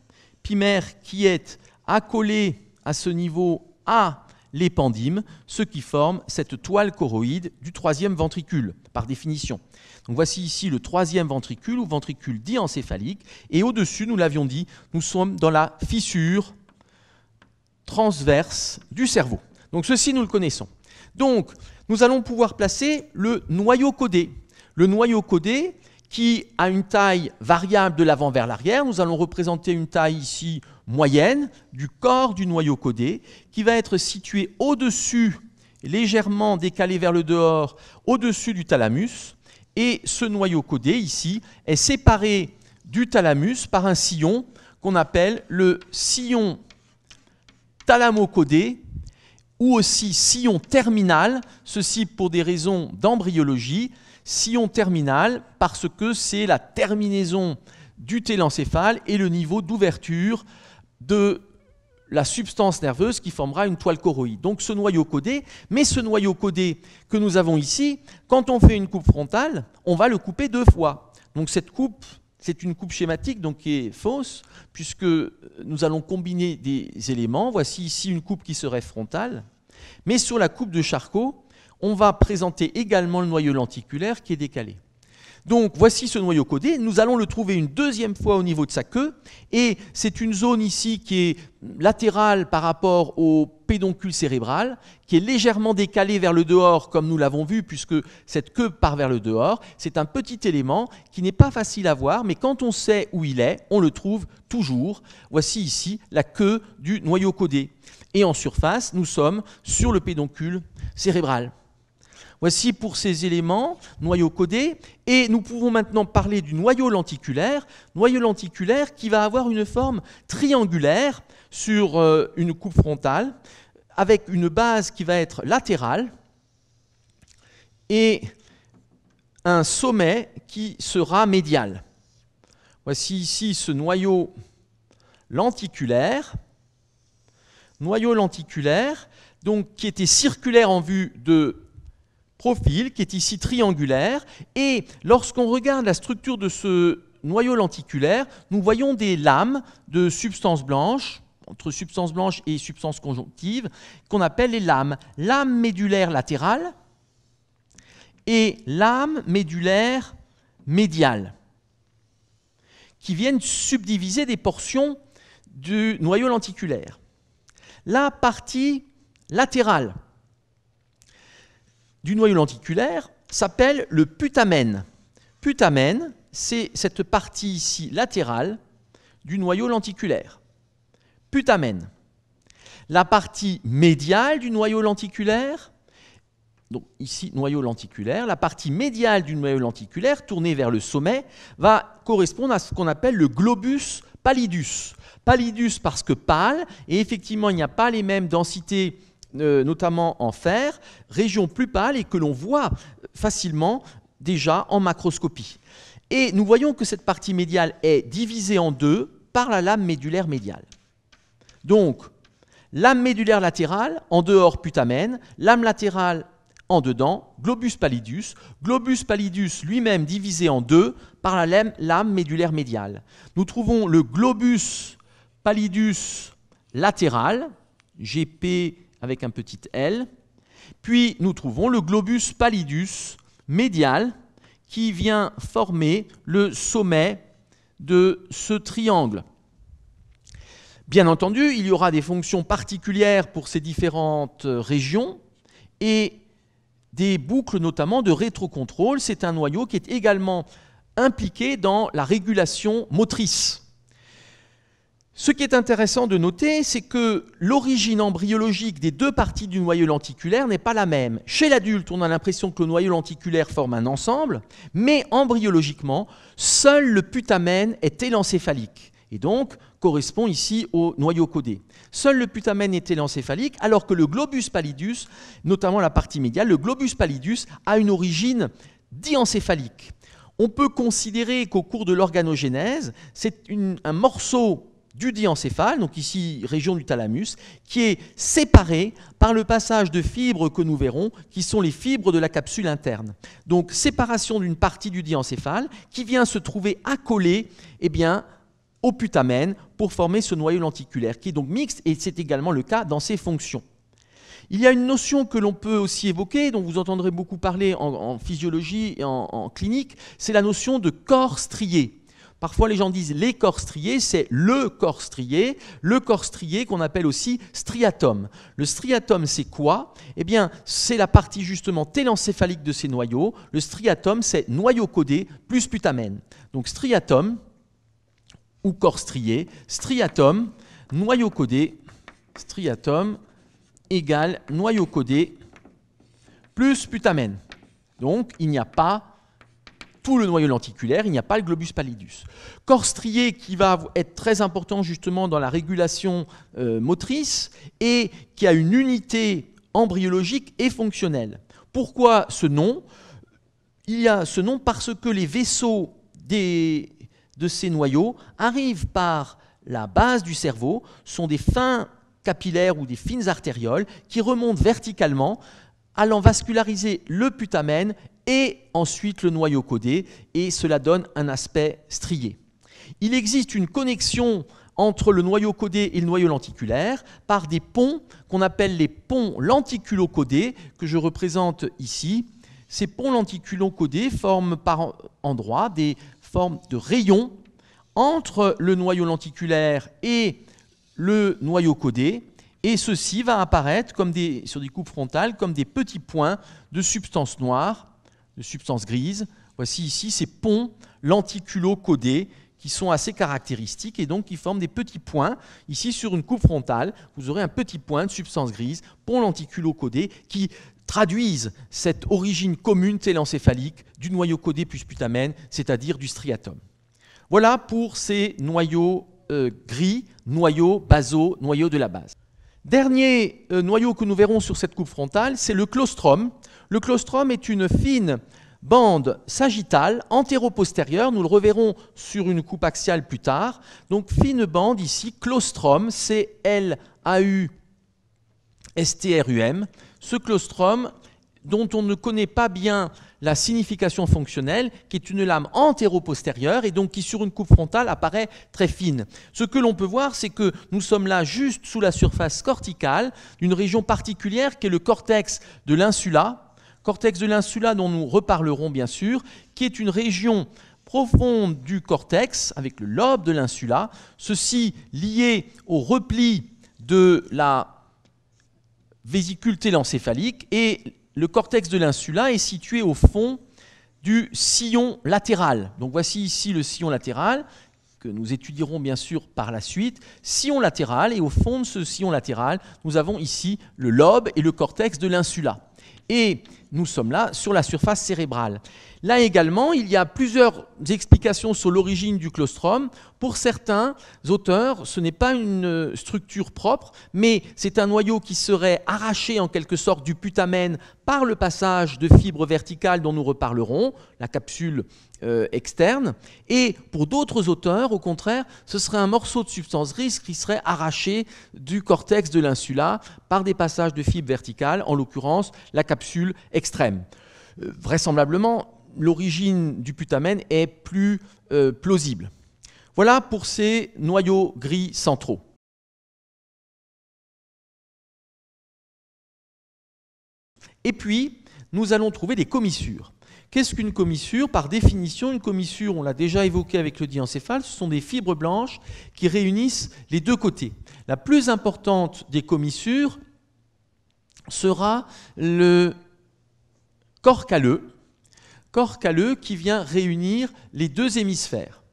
qui est accolée à ce niveau à l'épendyme, ce qui forme cette toile choroïde du troisième ventricule, par définition. Donc voici ici le troisième ventricule, ou ventricule diencéphalique, et au-dessus, nous l'avions dit, nous sommes dans la fissure transverse du cerveau. Donc ceci, nous le connaissons. Donc, nous allons pouvoir placer le noyau codé. Le noyau codé qui a une taille variable de l'avant vers l'arrière. Nous allons représenter une taille ici moyenne du corps du noyau codé qui va être situé au-dessus, légèrement décalé vers le dehors, au-dessus du thalamus. Et ce noyau codé ici est séparé du thalamus par un sillon qu'on appelle le sillon thalamo-codé ou aussi sillon terminal, ceci pour des raisons d'embryologie. Sillon terminal parce que c'est la terminaison du télencéphale et le niveau d'ouverture de la substance nerveuse qui formera une toile choroïde. Donc ce noyau codé, mais ce noyau codé que nous avons ici, quand on fait une coupe frontale, on va le couper 2 fois. Donc cette coupe, c'est une coupe schématique donc qui est fausse puisque nous allons combiner des éléments. Voici ici une coupe qui serait frontale, mais sur la coupe de Charcot, on va présenter également le noyau lenticulaire qui est décalé. Donc voici ce noyau codé, nous allons le trouver une deuxième fois au niveau de sa queue, et c'est une zone ici qui est latérale par rapport au pédoncule cérébral, qui est légèrement décalée vers le dehors comme nous l'avons vu, puisque cette queue part vers le dehors. C'est un petit élément qui n'est pas facile à voir, mais quand on sait où il est, on le trouve toujours. Voici ici la queue du noyau codé. Et en surface, nous sommes sur le pédoncule cérébral. Voici pour ces éléments, noyau codé, et nous pouvons maintenant parler du noyau lenticulaire qui va avoir une forme triangulaire sur une coupe frontale, avec une base qui va être latérale et un sommet qui sera médial. Voici ici ce noyau lenticulaire, donc, qui était circulaire en vue de profil, qui est ici triangulaire, et lorsqu'on regarde la structure de ce noyau lenticulaire, nous voyons des lames de substance blanche, entre substance blanche et substance conjonctive, qu'on appelle les lames. Lame médulaire latérale et lame médulaire médiale, qui viennent subdiviser des portions du noyau lenticulaire. La partie latérale du noyau lenticulaire s'appelle le putamen. Putamen, c'est cette partie ici latérale du noyau lenticulaire. Putamen. La partie médiale du noyau lenticulaire, donc ici noyau lenticulaire, la partie médiale du noyau lenticulaire, tournée vers le sommet, va correspondre à ce qu'on appelle le globus pallidus. Pallidus parce que pâle, et effectivement il n'y a pas les mêmes densités notamment en fer, région plus pâle et que l'on voit facilement déjà en macroscopie. Et nous voyons que cette partie médiale est divisée en deux par la lame médulaire médiale. Donc, lame médulaire latérale, en dehors putamen, lame latérale en dedans, globus pallidus lui-même divisé en deux par la lame médulaire médiale. Nous trouvons le globus pallidus latéral, GP avec un petit L, puis nous trouvons le globus pallidus médial qui vient former le sommet de ce triangle. Bien entendu, il y aura des fonctions particulières pour ces différentes régions et des boucles notamment de rétrocontrôle. C'est un noyau qui est également impliqué dans la régulation motrice. Ce qui est intéressant de noter, c'est que l'origine embryologique des deux parties du noyau lenticulaire n'est pas la même. Chez l'adulte, on a l'impression que le noyau lenticulaire forme un ensemble, mais embryologiquement, seul le putamen est télencéphalique et donc correspond ici au noyau codé. Seul le putamen est télencéphalique, alors que le globus pallidus, notamment la partie médiale, le globus pallidus a une origine diencéphalique. On peut considérer qu'au cours de l'organogénèse, c'est un morceau du diencéphale, donc ici région du thalamus, qui est séparé par le passage de fibres que nous verrons, qui sont les fibres de la capsule interne. Donc séparation d'une partie du diencéphale qui vient se trouver accolée au putamen pour former ce noyau lenticulaire, qui est donc mixte, et c'est également le cas dans ses fonctions. Il y a une notion que l'on peut aussi évoquer, dont vous entendrez beaucoup parler en physiologie et en clinique, c'est la notion de corps strié. Parfois, les gens disent les corps striés, c'est le corps strié qu'on appelle aussi striatum. Le striatum, c'est quoi? Eh bien, c'est la partie justement télencéphalique de ces noyaux. Le striatum, c'est noyau codé plus putamen. Donc striatum ou corps strié, striatum, noyau codé, striatum égale noyau codé plus putamen. Donc, il n'y a pas tout le noyau lenticulaire, il n'y a pas le globus pallidus. Corps strié qui va être très important justement dans la régulation motrice et qui a une unité embryologique et fonctionnelle. Pourquoi ce nom? Il y a ce nom parce que les vaisseaux de ces noyaux arrivent par la base du cerveau, sont des fins capillaires ou des fines artérioles qui remontent verticalement, allant vasculariser le putamen et ensuite le noyau codé, et cela donne un aspect strié. Il existe une connexion entre le noyau codé et le noyau lenticulaire par des ponts qu'on appelle les ponts lenticulo-codés, que je représente ici. Ces ponts lenticulo-codés forment par endroits des formes de rayons entre le noyau lenticulaire et le noyau codé, et ceci va apparaître comme sur des coupes frontales comme des petits points de substance noire, de substance grise. Voici ici ces ponts lenticulo-codés qui sont assez caractéristiques et donc qui forment des petits points. Ici, sur une coupe frontale, vous aurez un petit point de substance grise, pont lenticulo-codé, qui traduisent cette origine commune télencéphalique du noyau codé plus putamen, c'est-à-dire du striatum. Voilà pour ces noyaux gris, noyaux basaux, noyaux de la base. Dernier noyau que nous verrons sur cette coupe frontale, c'est le claustrum. Le claustrum est une fine bande sagittale antéro-postérieure, nous le reverrons sur une coupe axiale plus tard. Donc fine bande ici, claustrum, C-L-A-U-S-T-R-U-M. Ce claustrum, dont on ne connaît pas bien la signification fonctionnelle, qui est une lame antéro-postérieure et donc qui sur une coupe frontale apparaît très fine. Ce que l'on peut voir, c'est que nous sommes là juste sous la surface corticale d'une région particulière qui est le cortex de l'insula, dont nous reparlerons bien sûr, qui est une région profonde du cortex avec le lobe de l'insula, ceci lié au repli de la vésicule télencéphalique, et le cortex de l'insula est situé au fond du sillon latéral. Donc voici ici le sillon latéral, que nous étudierons bien sûr par la suite. Sillon latéral, et au fond de ce sillon latéral, nous avons ici le lobe et le cortex de l'insula. Et nous sommes là sur la surface cérébrale. Là également, il y a plusieurs explications sur l'origine du claustrum. Pour certains auteurs, ce n'est pas une structure propre, mais c'est un noyau qui serait arraché en quelque sorte du putamen par le passage de fibres verticales dont nous reparlerons, la capsule externe. Et pour d'autres auteurs, au contraire, ce serait un morceau de substance grise qui serait arraché du cortex de l'insula par des passages de fibres verticales, en l'occurrence la capsule extrême. Vraisemblablement, l'origine du putamen est plus plausible. Voilà pour ces noyaux gris centraux. Et puis, nous allons trouver des commissures. Qu'est-ce qu'une commissure? Par définition, une commissure, on l'a déjà évoqué avec le diencéphale, ce sont des fibres blanches qui réunissent les deux côtés. La plus importante des commissures sera le corps calleux qui vient réunir les deux hémisphères.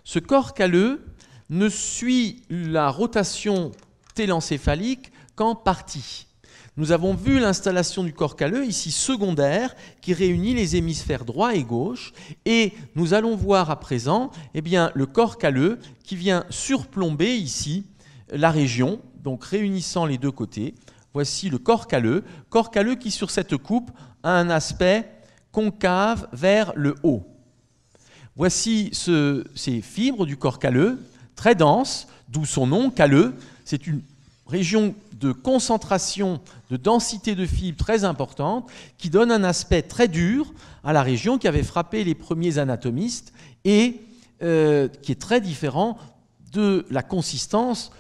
Ce corps calleux ne suit la rotation télencéphalique qu'en partie. Nous avons vu l'installation du corps calleux, ici secondaire, qui réunit les hémisphères droit et gauche, et nous allons voir à présent le corps calleux qui vient surplomber ici la région, donc réunissant les deux côtés. Voici le corps calleux qui sur cette coupe a un aspect concave vers le haut. Voici ces fibres du corps calleux, très denses, d'où son nom, calleux. C'est une région de concentration, de densité de fibres très importante, qui donne un aspect très dur à la région qui avait frappé les premiers anatomistes et qui est très différent de la consistance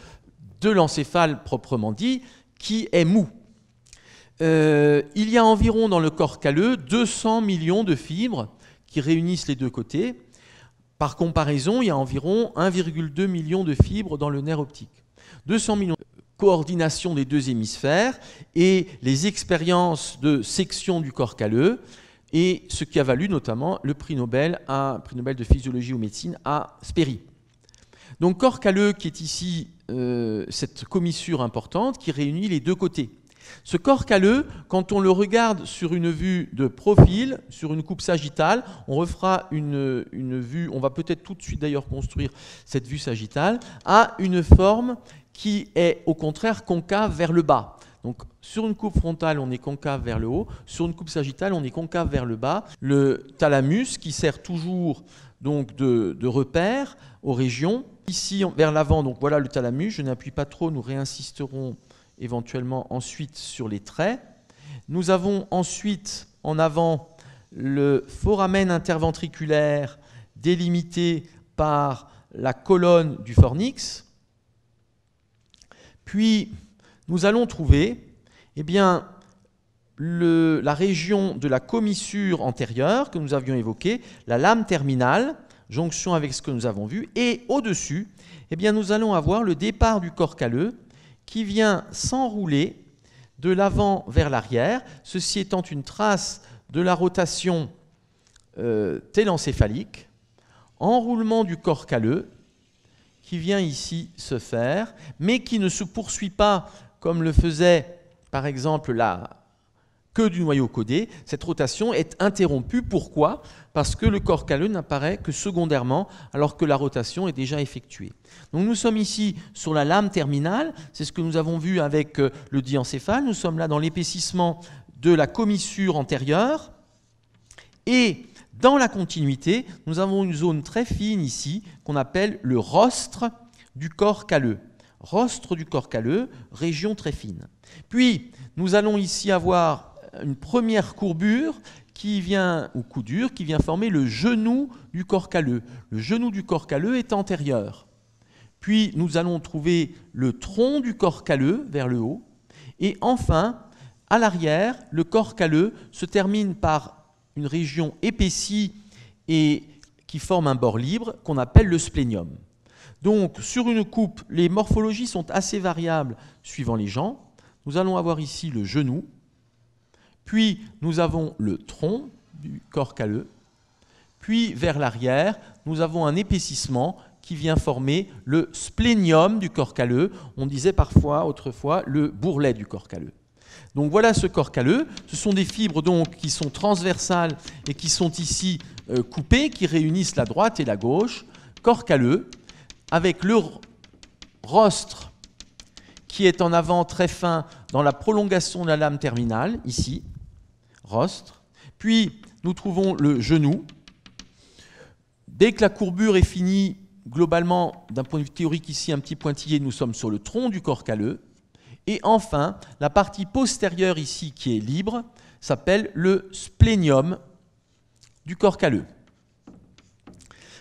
de l'encéphale proprement dit, qui est mou. Il y a environ dans le corps calleux 200 millions de fibres qui réunissent les deux côtés. Par comparaison, il y a environ 1,2 million de fibres dans le nerf optique. 200 millions de coordination des deux hémisphères et les expériences de section du corps calleux, et ce qui a valu notamment le prix Nobel de physiologie ou médecine à Sperry. Donc corps calleux qui est ici cette commissure importante qui réunit les deux côtés. Ce corps calleux, quand on le regarde sur une vue de profil, sur une coupe sagittale, on refera une vue, on va peut-être tout de suite d'ailleurs construire cette vue sagittale, a une forme qui est au contraire concave vers le bas. Donc sur une coupe frontale, on est concave vers le haut, sur une coupe sagittale, on est concave vers le bas. Le thalamus qui sert toujours donc de repère aux régions. Ici vers l'avant, donc voilà le thalamus, je n'appuie pas trop, nous réinsisterons éventuellement ensuite sur les traits. Nous avons ensuite en avant le foramen interventriculaire délimité par la colonne du fornix. Puis nous allons trouver eh bien, la région de la commissure antérieure que nous avions évoquée, la lame terminale, jonction avec ce que nous avons vu, et au-dessus, eh bien, nous allons avoir le départ du corps calleux qui vient s'enrouler de l'avant vers l'arrière, ceci étant une trace de la rotation télencéphalique, enroulement du corps calleux qui vient ici se faire, mais qui ne se poursuit pas comme le faisait par exemple la queue du noyau codé. Cette rotation est interrompue. Pourquoi ? Parce que le corps calleux n'apparaît que secondairement alors que la rotation est déjà effectuée. Donc nous sommes ici sur la lame terminale, c'est ce que nous avons vu avec le diencéphale. Nous sommes là dans l'épaississement de la commissure antérieure et dans la continuité, nous avons une zone très fine ici qu'on appelle le rostre du corps calleux. Rostre du corps calleux, région très fine. Puis nous allons ici avoir une première courbure qui vient, ou coudure, qui vient former le genou du corps calleux. Le genou du corps calleux est antérieur. Puis nous allons trouver le tronc du corps calleux vers le haut. Et enfin, à l'arrière, le corps calleux se termine par une région épaissie et qui forme un bord libre qu'on appelle le splénium. Donc sur une coupe, les morphologies sont assez variables suivant les gens. Nous allons avoir ici le genou, puis nous avons le tronc du corps calleux, puis vers l'arrière, nous avons un épaississement qui vient former le splénium du corps calleux. On disait parfois, autrefois, le bourrelet du corps calleux. Donc voilà ce corps calleux. Ce sont des fibres donc qui sont transversales et qui sont ici coupées, qui réunissent la droite et la gauche. Corps calleux, avec le rostre qui est en avant très fin dans la prolongation de la lame terminale, ici, rostre. Puis nous trouvons le genou. Dès que la courbure est finie, globalement, d'un point de vue théorique ici, un petit pointillé, nous sommes sur le tronc du corps calleux. Et enfin, la partie postérieure ici, qui est libre, s'appelle le splénium du corps calleux.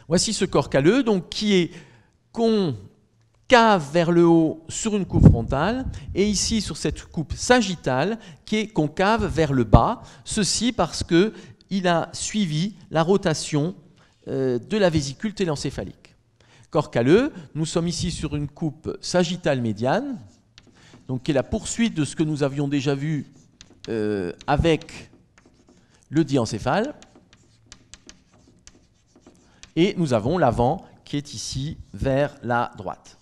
Voici ce corps calleux, donc, qui est concave vers le haut sur une coupe frontale, et ici sur cette coupe sagittale, qui est concave vers le bas, ceci parce qu'il a suivi la rotation de la vésicule télencéphalique. Corps calleux, nous sommes ici sur une coupe sagittale médiane, donc qui est la poursuite de ce que nous avions déjà vu avec le diencéphale. Et nous avons l'avant qui est ici vers la droite.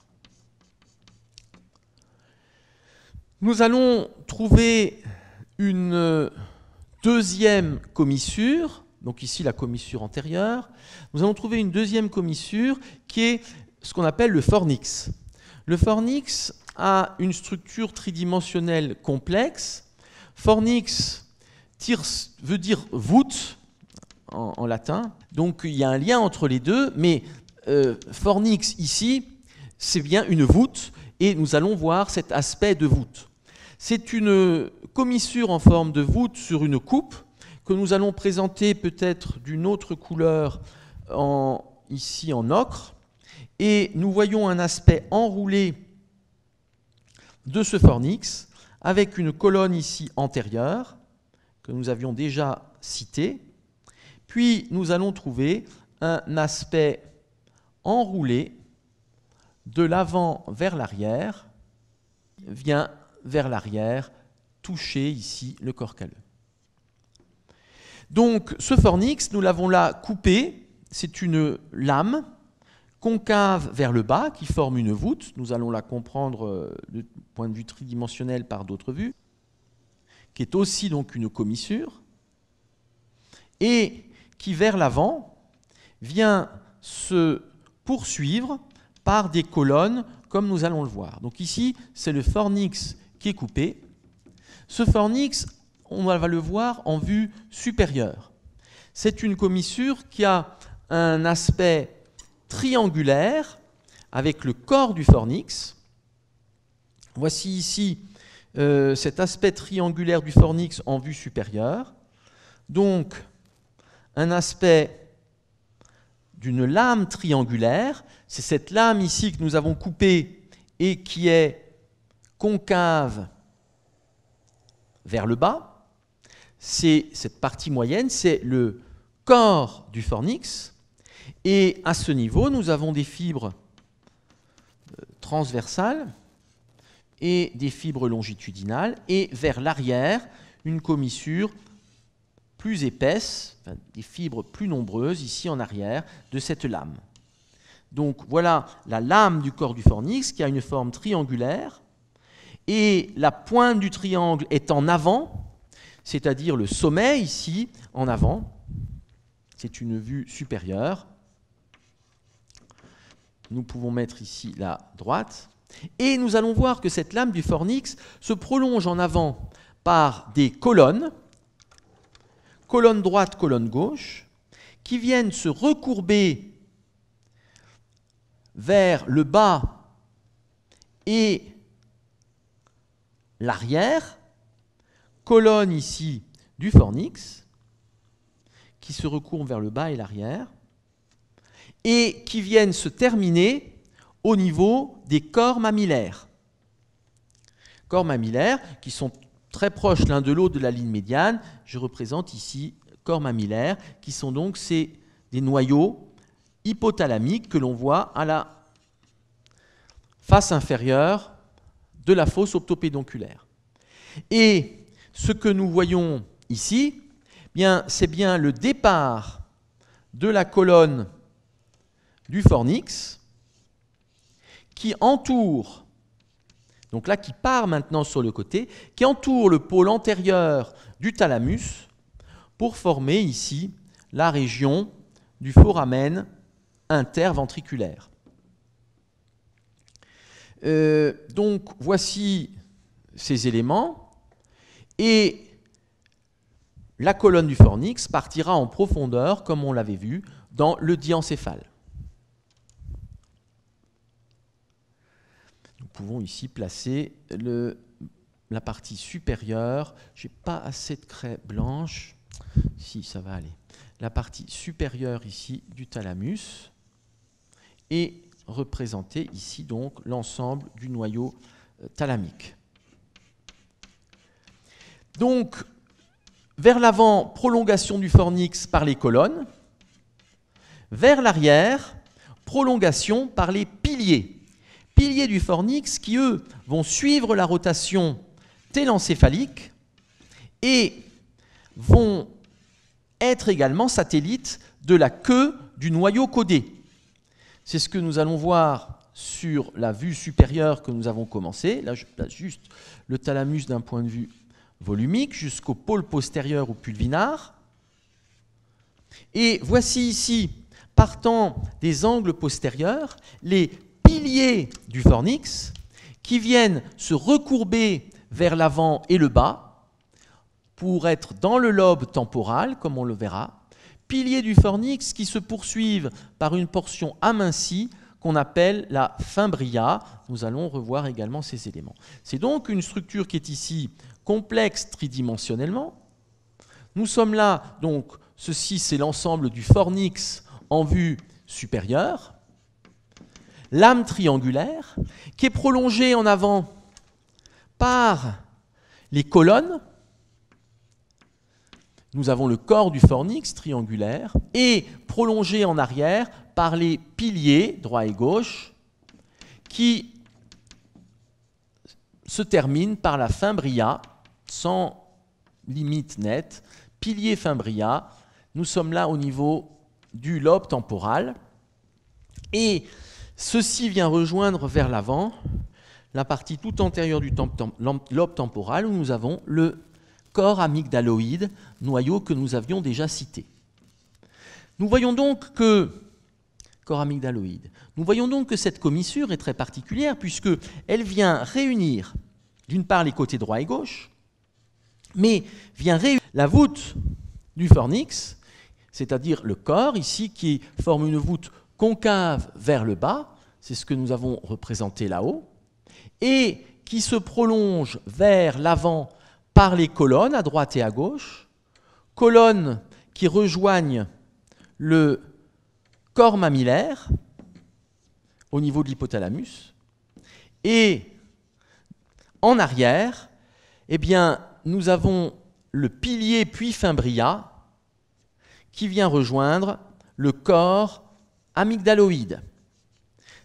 Nous allons trouver une deuxième commissure, donc ici la commissure antérieure. Nous allons trouver une deuxième commissure qui est ce qu'on appelle le fornix. Le fornix a une structure tridimensionnelle complexe. Fornix veut dire voûte en latin, donc il y a un lien entre les deux, mais fornix ici, c'est bien une voûte, et nous allons voir cet aspect de voûte. C'est une commissure en forme de voûte sur une coupe que nous allons présenter peut-être d'une autre couleur ici en ocre, et nous voyons un aspect enroulé de ce fornix avec une colonne ici antérieure, que nous avions déjà citée. Puis nous allons trouver un aspect enroulé de l'avant vers l'arrière, vient vers l'arrière, toucher ici le corps calleux. Donc ce fornix, nous l'avons là coupé, c'est une lame concave vers le bas qui forme une voûte, nous allons la comprendre du point de vue tridimensionnel par d'autres vues, qui est aussi donc une commissure, et qui vers l'avant vient se poursuivre par des colonnes comme nous allons le voir. Donc ici, c'est le fornix qui est coupé. Ce fornix, on va le voir en vue supérieure. C'est une commissure qui a un aspect triangulaire avec le corps du fornix. Voici ici cet aspect triangulaire du fornix en vue supérieure. Donc, un aspect d'une lame triangulaire, c'est cette lame ici que nous avons coupée et qui est concave vers le bas. C'est cette partie moyenne, c'est le corps du fornix. Et à ce niveau, nous avons des fibres transversales et des fibres longitudinales. Et vers l'arrière, une commissure plus épaisse, enfin, des fibres plus nombreuses ici en arrière de cette lame. Donc voilà la lame du corps du fornix qui a une forme triangulaire et la pointe du triangle est en avant, c'est-à-dire le sommet ici en avant. C'est une vue supérieure. Nous pouvons mettre ici la droite. Et nous allons voir que cette lame du fornix se prolonge en avant par des colonnes, colonne droite, colonne gauche, qui viennent se recourber vers le bas et l'arrière, colonne ici du fornix, qui se recourbe vers le bas et l'arrière, et qui viennent se terminer au niveau des corps mammillaires. Corps mammillaires qui sont très proches l'un de l'autre de la ligne médiane. Je représente ici corps mammillaires, qui sont donc des noyaux hypothalamiques que l'on voit à la face inférieure de la fosse optopédonculaire. Et ce que nous voyons ici, c'est bien le départ de la colonne du fornix qui entoure, donc là qui part maintenant sur le côté, qui entoure le pôle antérieur du thalamus pour former ici la région du foramen interventriculaire. Donc voici ces éléments et la colonne du fornix partira en profondeur, comme on l'avait vu, dans le diencéphale. Nous pouvons ici placer la partie supérieure. Je n'ai pas assez de craie blanche. Si, ça va aller. La partie supérieure ici du thalamus et représenter ici donc l'ensemble du noyau thalamique. Donc, vers l'avant, prolongation du fornix par les colonnes. Vers l'arrière, prolongation par les piliers. Piliers du fornix qui, eux, vont suivre la rotation télencéphalique et vont être également satellites de la queue du noyau caudé. C'est ce que nous allons voir sur la vue supérieure que nous avons commencé. Là, je place juste le thalamus d'un point de vue volumique jusqu'au pôle postérieur ou pulvinar. Et voici ici, partant des angles postérieurs, les piliers du fornix qui viennent se recourber vers l'avant et le bas pour être dans le lobe temporal, comme on le verra. Piliers du fornix qui se poursuivent par une portion amincie qu'on appelle la fimbria. Nous allons revoir également ces éléments. C'est donc une structure qui est ici complexe tridimensionnellement. Nous sommes là, donc, ceci c'est l'ensemble du fornix en vue supérieure. Lame triangulaire qui est prolongée en avant par les colonnes. Nous avons le corps du fornix triangulaire et prolongé en arrière par les piliers droit et gauche qui se terminent par la fimbria sans limite nette. Pilier fimbria, nous sommes là au niveau du lobe temporal et ceci vient rejoindre vers l'avant la partie tout antérieure du lobe temporal où nous avons le corps amygdaloïde, noyau que nous avions déjà cité. Nous voyons donc que cette commissure est très particulière puisqu'elle vient réunir d'une part les côtés droit et gauche, mais vient réunir la voûte du fornix, c'est-à-dire le corps ici qui forme une voûte concave vers le bas, c'est ce que nous avons représenté là-haut, et qui se prolonge vers l'avant par les colonnes à droite et à gauche, colonnes qui rejoignent le corps mammillaire au niveau de l'hypothalamus, et en arrière, eh bien, nous avons le pilier puis fimbria qui vient rejoindre le corps amygdaloïde.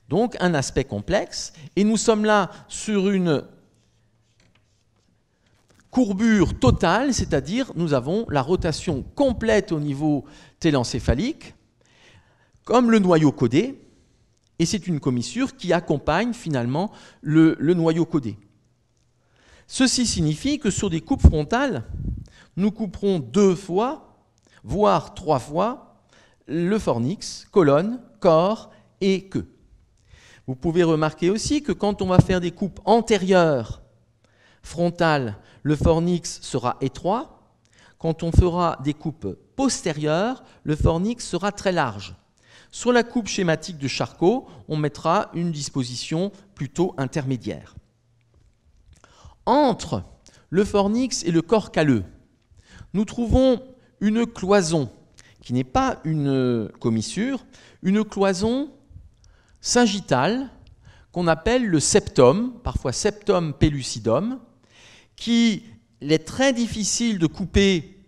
Donc un aspect complexe, et nous sommes là sur une courbure totale, c'est-à-dire nous avons la rotation complète au niveau télencéphalique, comme le noyau codé, et c'est une commissure qui accompagne finalement le noyau codé. Ceci signifie que sur des coupes frontales, nous couperons 2 fois, voire 3 fois, le fornix, colonne, corps et queue. Vous pouvez remarquer aussi que quand on va faire des coupes antérieures frontales, le fornix sera étroit. Quand on fera des coupes postérieures, le fornix sera très large. Sur la coupe schématique de Charcot, on mettra une disposition plutôt intermédiaire. Entre le fornix et le corps calleux, nous trouvons une cloison qui n'est pas une commissure, une cloison sagittale qu'on appelle le septum, parfois septum pellucidum, qu'il est très difficile de couper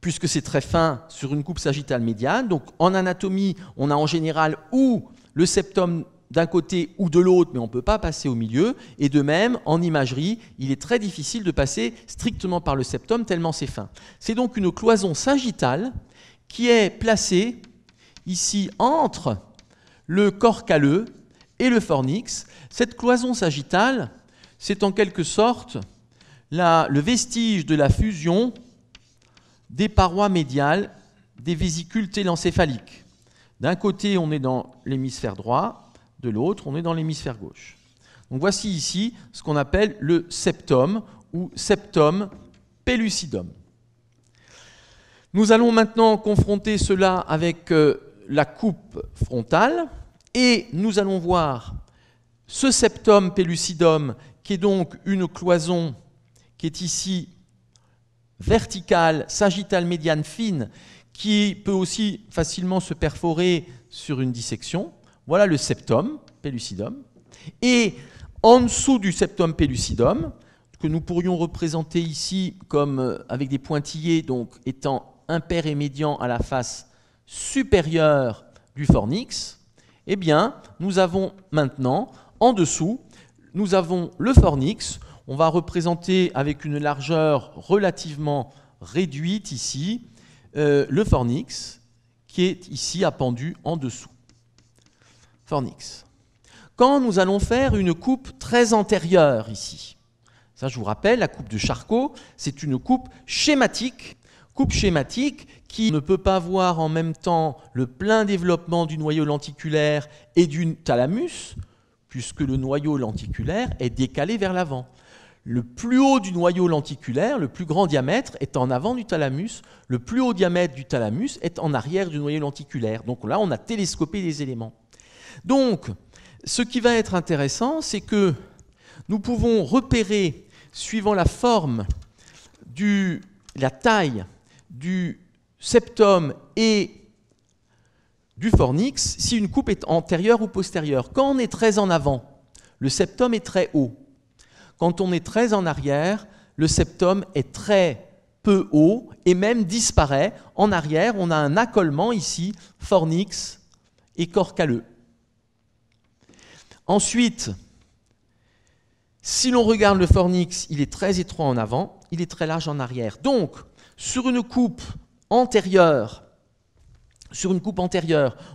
puisque c'est très fin sur une coupe sagittale médiane. Donc en anatomie, on a en général ou le septum d'un côté ou de l'autre, mais on ne peut pas passer au milieu. Et de même, en imagerie, il est très difficile de passer strictement par le septum tellement c'est fin. C'est donc une cloison sagittale qui est placée ici entre le corps calleux et le fornix. Cette cloison sagittale, c'est en quelque sorte le vestige de la fusion des parois médiales des vésicules télencéphaliques. D'un côté, on est dans l'hémisphère droit, de l'autre, on est dans l'hémisphère gauche. Donc voici ici ce qu'on appelle le septum ou septum pellucidum. Nous allons maintenant confronter cela avec la coupe frontale et nous allons voir ce septum pellucidum qui est donc une cloison qui est ici verticale, sagittale médiane fine, qui peut aussi facilement se perforer sur une dissection. Voilà le septum pellucidum. Et en dessous du septum pellucidum, que nous pourrions représenter ici comme avec des pointillés, donc étant impair et médian à la face supérieure du fornix, eh bien, nous avons maintenant, en dessous, nous avons le fornix. On va représenter avec une largeur relativement réduite ici, le fornix, qui est ici appendu en dessous. Fornix. Quand nous allons faire une coupe très antérieure ici, ça je vous rappelle, la coupe de Charcot, c'est une coupe schématique qui ne peut pas voir en même temps le plein développement du noyau lenticulaire et du thalamus, puisque le noyau lenticulaire est décalé vers l'avant. Le plus haut du noyau lenticulaire, le plus grand diamètre, est en avant du thalamus. Le plus haut diamètre du thalamus est en arrière du noyau lenticulaire. Donc là, on a télescopé les éléments. Donc, ce qui va être intéressant, c'est que nous pouvons repérer, suivant la forme, la taille du septum et du fornix, si une coupe est antérieure ou postérieure. Quand on est très en avant, le septum est très haut. Quand on est très en arrière, le septum est très peu haut et même disparaît. En arrière, on a un accolement ici, fornix et corps calleux. Ensuite, si l'on regarde le fornix, il est très étroit en avant, il est très large en arrière. Donc, sur une coupe antérieure,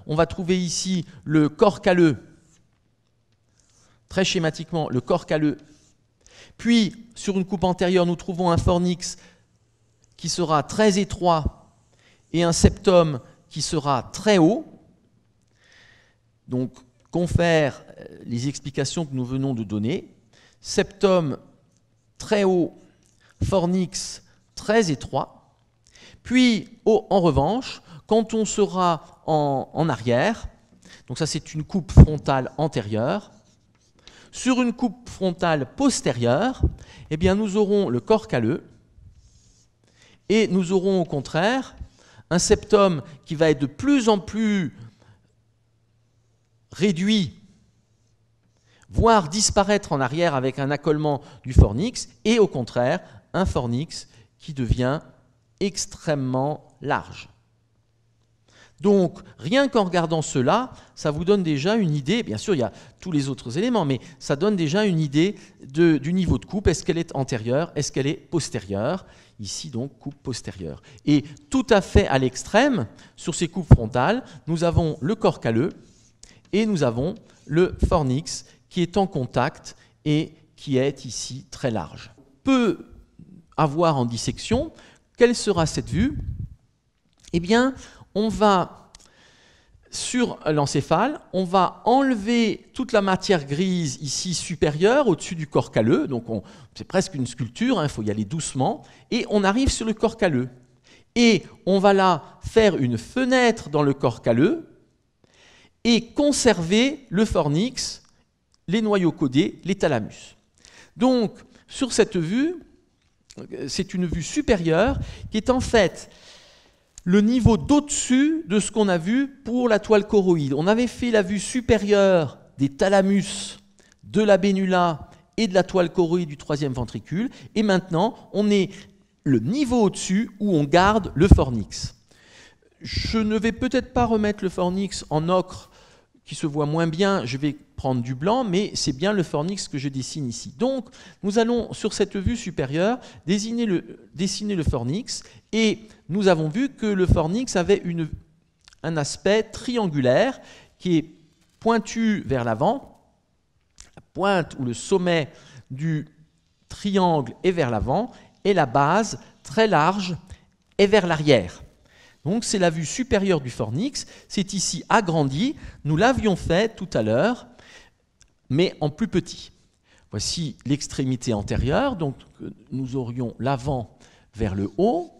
on va trouver ici le corps calleux, très schématiquement, le corps calleux. Puis, sur une coupe antérieure, nous trouvons un fornix qui sera très étroit et un septum qui sera très haut. Donc, confère les explications que nous venons de donner. Septum très haut, fornix très étroit. Puis, en revanche, quand on sera en arrière, donc ça c'est une coupe frontale antérieure, sur une coupe frontale postérieure, eh bien nous aurons le corps calleux et nous aurons au contraire un septum qui va être de plus en plus réduit, voire disparaître en arrière avec un accolement du fornix, et au contraire un fornix qui devient extrêmement large. Donc, rien qu'en regardant cela, ça vous donne déjà une idée, bien sûr il y a tous les autres éléments, mais ça donne déjà une idée du niveau de coupe. Est-ce qu'elle est antérieure? Est-ce qu'elle est postérieure? Ici donc, coupe postérieure. Et tout à fait à l'extrême, sur ces coupes frontales, nous avons le corps calleux et nous avons le fornix qui est en contact et qui est ici très large. Peut avoir en dissection, quelle sera cette vue? Eh bien, on va, sur l'encéphale, on va enlever toute la matière grise ici supérieure, au-dessus du corps calleux. Donc c'est presque une sculpture, il faut y aller doucement. Et on arrive sur le corps calleux. Et on va là faire une fenêtre dans le corps calleux et conserver le fornix, les noyaux codés, les thalamus. Donc, sur cette vue, c'est une vue supérieure qui est en fait le niveau d'au-dessus de ce qu'on a vu pour la toile choroïde. On avait fait la vue supérieure des thalamus, de la bénula et de la toile choroïde du troisième ventricule, et maintenant on est le niveau au-dessus où on garde le fornix. Je ne vais peut-être pas remettre le fornix en ocre qui se voit moins bien, je vais prendre du blanc, mais c'est bien le fornix que je dessine ici. Donc, nous allons, sur cette vue supérieure, dessiner le fornix, et nous avons vu que le fornix avait un aspect triangulaire qui est pointu vers l'avant, la pointe ou le sommet du triangle est vers l'avant, et la base, très large, est vers l'arrière. Donc c'est la vue supérieure du fornix, c'est ici agrandi, nous l'avions fait tout à l'heure, mais en plus petit. Voici l'extrémité antérieure, donc nous aurions l'avant vers le haut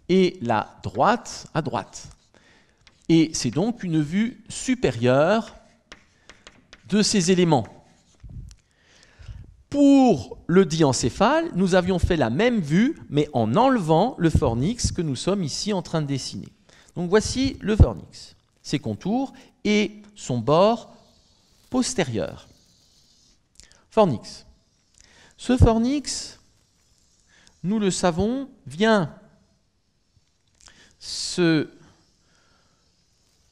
et la droite à droite. Et c'est donc une vue supérieure de ces éléments. Pour le diencéphale, nous avions fait la même vue, mais en enlevant le fornix que nous sommes ici en train de dessiner. Donc voici le fornix, ses contours et son bord postérieur. Fornix. Ce fornix, nous le savons, vient se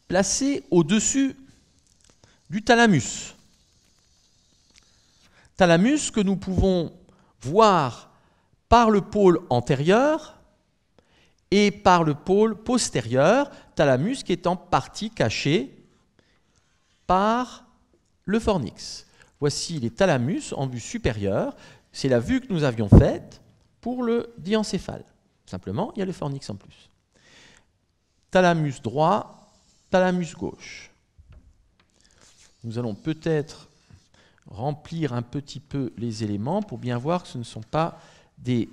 placer au-dessus du thalamus. Thalamus que nous pouvons voir par le pôle antérieur et par le pôle postérieur, thalamus qui est en partie caché par le fornix. Voici les thalamus en vue supérieure, c'est la vue que nous avions faite pour le diencéphale. Simplement, il y a le fornix en plus. Thalamus droit, thalamus gauche. Nous allons peut-être remplir un petit peu les éléments pour bien voir que ce ne sont pas des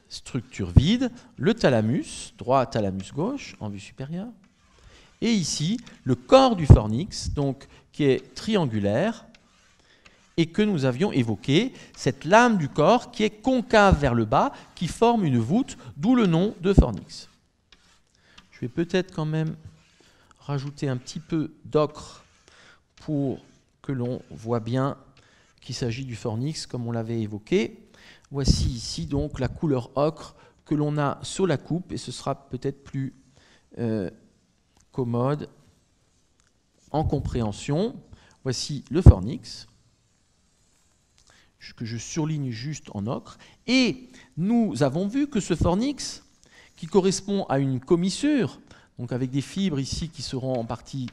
structures vides. Le thalamus, droit, thalamus gauche, en vue supérieure. Et ici, le corps du fornix, donc, qui est triangulaire, et que nous avions évoqué, cette lame du corps qui est concave vers le bas, qui forme une voûte, d'où le nom de fornix. Je vais peut-être quand même rajouter un petit peu d'ocre pour que l'on voit bien qu'il s'agit du fornix comme on l'avait évoqué. Voici ici donc la couleur ocre que l'on a sur la coupe, et ce sera peut-être plus commode en compréhension. Voici le fornix, que je surligne juste en ocre. Et nous avons vu que ce fornix, qui correspond à une commissure, donc avec des fibres ici qui seront en partie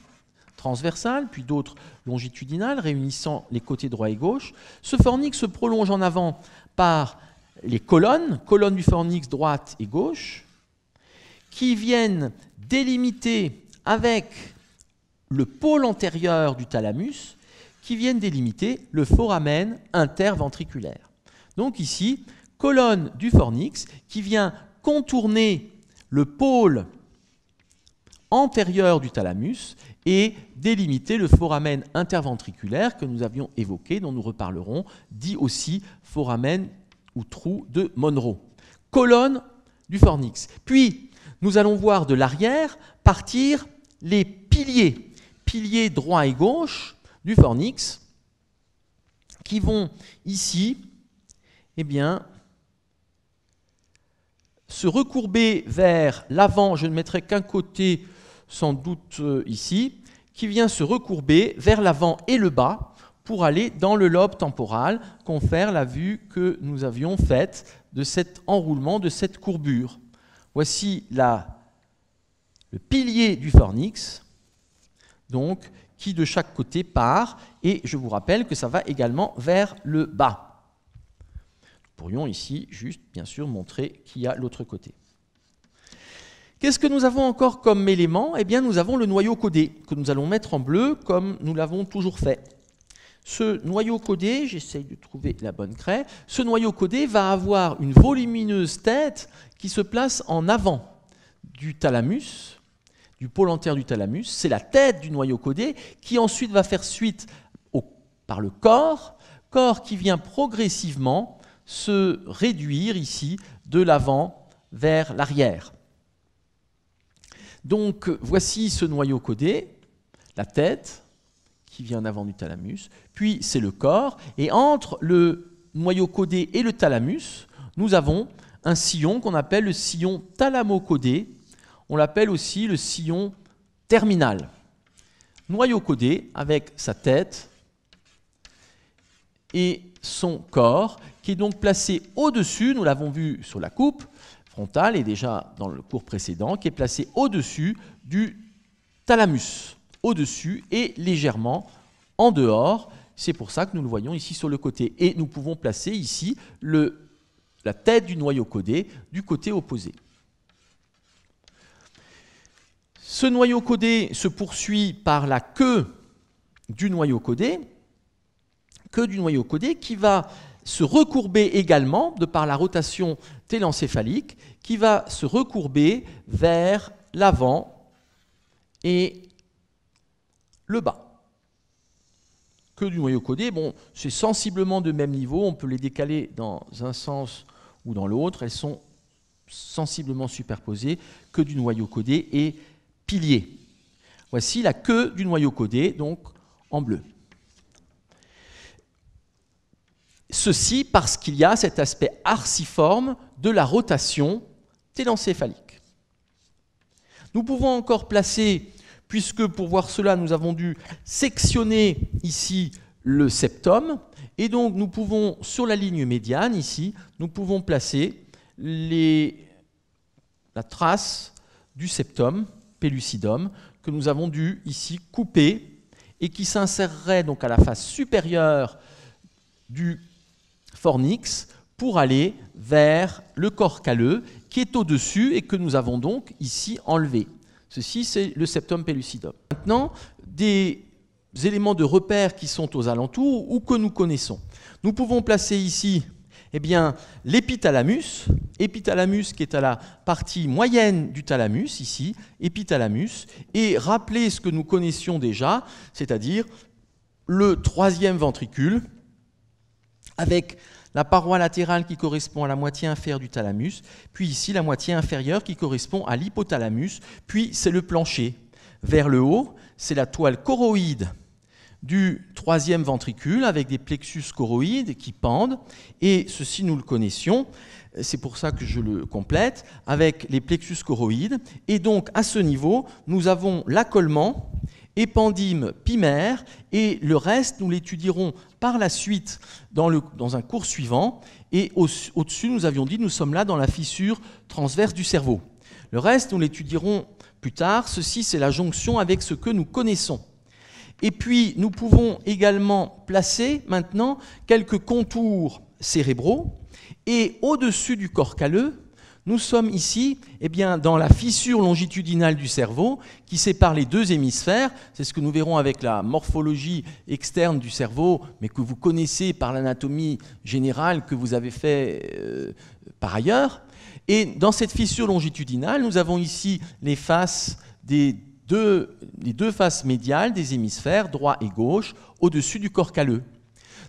transversales, puis d'autres longitudinales, réunissant les côtés droit et gauche, ce fornix se prolonge en avant par les colonnes du fornix droite et gauche, qui viennent délimiter avec le pôle antérieur du thalamus, qui viennent délimiter le foramen interventriculaire. Donc ici, colonne du fornix qui vient contourner le pôle antérieur du thalamus et délimiter le foramen interventriculaire que nous avions évoqué, dont nous reparlerons, dit aussi foramen ou trou de Monro. Colonne du fornix. Puis, nous allons voir de l'arrière partir les piliers droit et gauche du fornix, qui vont ici, eh bien, se recourber vers l'avant, je ne mettrai qu'un côté sans doute ici, qui vient se recourber vers l'avant et le bas pour aller dans le lobe temporal, confère la vue que nous avions faite de cet enroulement, de cette courbure. Voici le pilier du fornix, donc, qui de chaque côté part, et je vous rappelle que ça va également vers le bas. Nous pourrions ici juste, bien sûr, montrer qu'il y a l'autre côté. Qu'est-ce que nous avons encore comme élément? Eh bien, nous avons le noyau codé, que nous allons mettre en bleu, comme nous l'avons toujours fait. Ce noyau codé, j'essaye de trouver la bonne craie, ce noyau codé va avoir une volumineuse tête qui se place en avant du thalamus, du pôle antérieur du thalamus. C'est la tête du noyau codé qui ensuite va faire suite par le corps qui vient progressivement se réduire ici de l'avant vers l'arrière. Donc voici ce noyau codé, la tête qui vient en avant du thalamus, puis c'est le corps, et entre le noyau codé et le thalamus, nous avons un sillon qu'on appelle le sillon thalamo-codé, on l'appelle aussi le sillon terminal. Noyau codé avec sa tête et son corps, qui est donc placé au-dessus, nous l'avons vu sur la coupe frontale et déjà dans le cours précédent, qui est placé au-dessus du thalamus, au-dessus et légèrement en dehors. C'est pour ça que nous le voyons ici sur le côté. Et nous pouvons placer ici la tête du noyau codé du côté opposé. Ce noyau codé se poursuit par la queue du noyau codé qui va se recourber également, de par la rotation télencéphalique, qui va se recourber vers l'avant et le bas. Queue du noyau codé, bon, c'est sensiblement de même niveau, on peut les décaler dans un sens ou dans l'autre, elles sont sensiblement superposées, queue du noyau codé et pilier. Voici la queue du noyau codé, donc en bleu. Ceci parce qu'il y a cet aspect arciforme de la rotation télencéphalique. Nous pouvons encore placer, puisque pour voir cela, nous avons dû sectionner ici le septum, et donc nous pouvons, sur la ligne médiane, ici, nous pouvons placer la trace du septum pellucidum que nous avons dû ici couper et qui s'insérerait donc à la face supérieure du fornix pour aller vers le corps calleux qui est au-dessus et que nous avons donc ici enlevé. Ceci, c'est le septum pellucidum. Maintenant, des éléments de repère qui sont aux alentours ou que nous connaissons. Nous pouvons placer ici l'épithalamus, qui est à la partie moyenne du thalamus, ici, épithalamus, et rappeler ce que nous connaissions déjà, c'est-à-dire le troisième ventricule, avec la paroi latérale qui correspond à la moitié inférieure du thalamus, puis ici la moitié inférieure qui correspond à l'hypothalamus, puis c'est le plancher. Vers le haut, c'est la toile choroïde du troisième ventricule avec des plexus choroïdes qui pendent, et ceci nous le connaissions, c'est pour ça que je le complète, avec les plexus choroïdes, et donc à ce niveau, nous avons l'accollement, épendyme pimaire, et le reste, nous l'étudierons par la suite dans un cours suivant, et au-dessus, nous avions dit, nous sommes là dans la fissure transverse du cerveau. Le reste, nous l'étudierons plus tard, ceci c'est la jonction avec ce que nous connaissons. Et puis, nous pouvons également placer maintenant quelques contours cérébraux, et au-dessus du corps calleux, nous sommes ici dans la fissure longitudinale du cerveau qui sépare les deux hémisphères. C'est ce que nous verrons avec la morphologie externe du cerveau, mais que vous connaissez par l'anatomie générale que vous avez fait par ailleurs. Et dans cette fissure longitudinale, nous avons ici les faces les deux faces médiales des hémisphères, droit et gauche, au-dessus du corps calleux.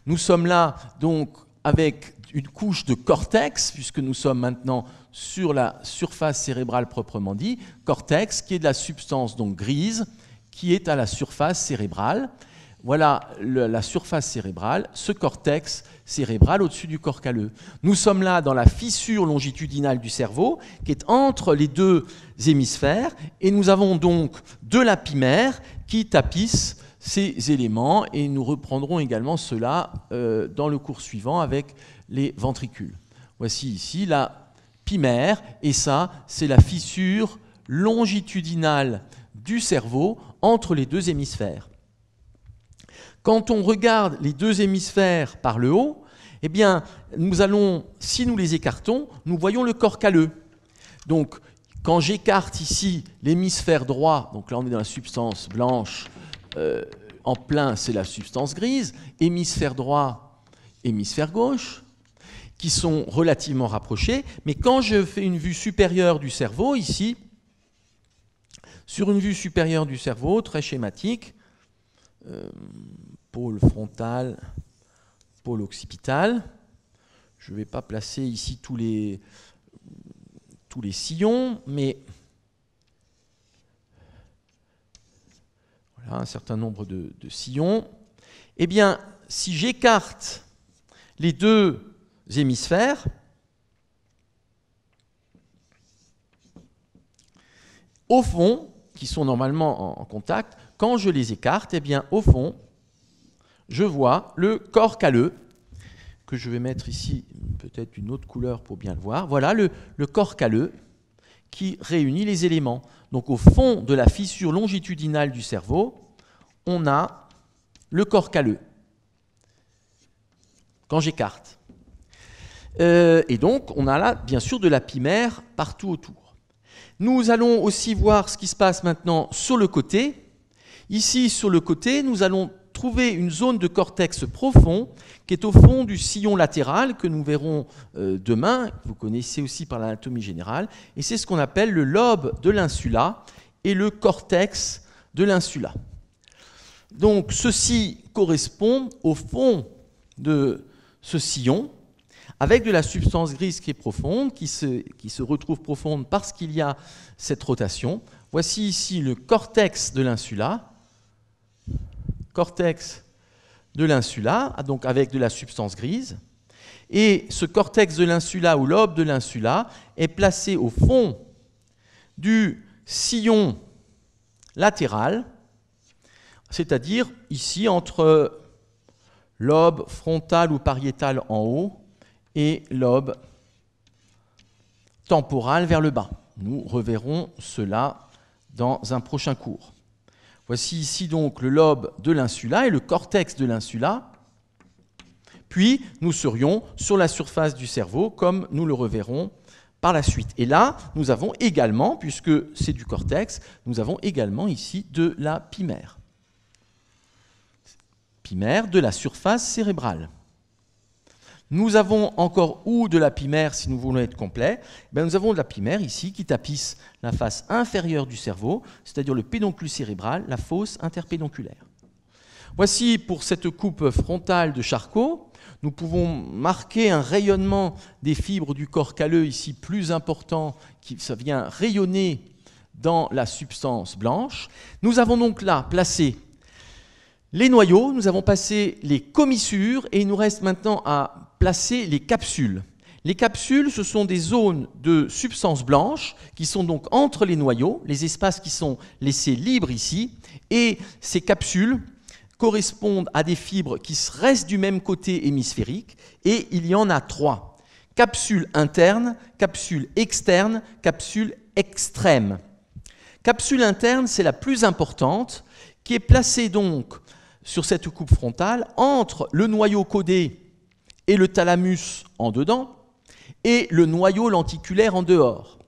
Nous sommes là donc avec une couche de cortex, puisque nous sommes maintenant sur la surface cérébrale proprement dit, cortex qui est de la substance donc grise, qui est à la surface cérébrale. Voilà la surface cérébrale, ce cortex cérébral au-dessus du corps calleux. Nous sommes là dans la fissure longitudinale du cerveau, qui est entre les deux hémisphères, et nous avons donc de l'apimère qui tapisse ces éléments, et nous reprendrons également cela dans le cours suivant avec les ventricules. Voici ici la pimaire, et ça, c'est la fissure longitudinale du cerveau entre les deux hémisphères. Quand on regarde les deux hémisphères par le haut, eh bien, nous allons, si nous les écartons, nous voyons le corps calleux. Donc, quand j'écarte ici l'hémisphère droit, donc là on est dans la substance blanche, en plein c'est la substance grise, hémisphère droit, hémisphère gauche, qui sont relativement rapprochés, mais quand je fais une vue supérieure du cerveau, ici, sur une vue supérieure du cerveau, très schématique, pôle frontal, pôle occipital, je ne vais pas placer ici tous les sillons, mais voilà un certain nombre de sillons. Eh bien, si j'écarte les deux hémisphères, au fond, qui sont normalement en contact, quand je les écarte, eh bien, au fond, je vois le corps calleux, que je vais mettre ici peut-être une autre couleur pour bien le voir. Voilà le corps calleux qui réunit les éléments. Donc au fond de la fissure longitudinale du cerveau, on a le corps calleux, quand j'écarte. Et donc, on a là, bien sûr, de l'apimère partout autour. Nous allons aussi voir ce qui se passe maintenant sur le côté. Ici, sur le côté, nous allons trouver une zone de cortex profond qui est au fond du sillon latéral que nous verrons demain, que vous connaissez aussi par l'anatomie générale, et c'est ce qu'on appelle le lobe de l'insula et le cortex de l'insula. Donc, ceci correspond au fond de ce sillon, avec de la substance grise qui est profonde, qui se retrouve profonde parce qu'il y a cette rotation. Voici ici le cortex de l'insula, donc avec de la substance grise. Et ce cortex de l'insula ou lobe de l'insula est placé au fond du sillon latéral, c'est-à-dire ici entre lobe frontal ou pariétal en haut et lobe temporal vers le bas. Nous reverrons cela dans un prochain cours. Voici ici donc le lobe de l'insula et le cortex de l'insula. Puis nous serions sur la surface du cerveau, comme nous le reverrons par la suite. Et là, nous avons également, puisque c'est du cortex, nous avons également ici de la pimaire. Pimaire de la surface cérébrale. Nous avons encore où de la pimaire, si nous voulons être complets, nous avons de la pimaire ici qui tapisse la face inférieure du cerveau, c'est-à-dire le pédoncule cérébral, la fosse interpédonculaire. Voici pour cette coupe frontale de Charcot, nous pouvons marquer un rayonnement des fibres du corps calleux ici plus important, ça vient rayonner dans la substance blanche. Nous avons donc là placé Les noyaux, nous avons passé les commissures et il nous reste maintenant à placer les capsules. Les capsules, ce sont des zones de substance blanche qui sont donc entre les noyaux, les espaces qui sont laissés libres ici, et ces capsules correspondent à des fibres qui restent du même côté hémisphérique, et il y en a 3. Capsule interne, capsule externe, capsule extrême. Capsule interne, c'est la plus importante, qui est placée donc sur cette coupe frontale entre le noyau caudé et le thalamus en dedans, et le noyau lenticulaire en dehors.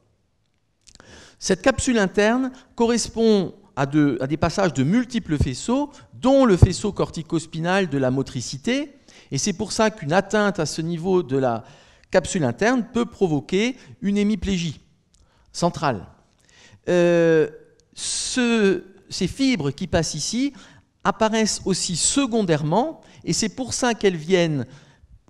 Cette capsule interne correspond à des passages de multiples faisceaux, dont le faisceau corticospinal de la motricité, et c'est pour ça qu'une atteinte à ce niveau de la capsule interne peut provoquer une hémiplégie centrale. Ces fibres qui passent ici apparaissent aussi secondairement, et c'est pour ça qu'elles viennent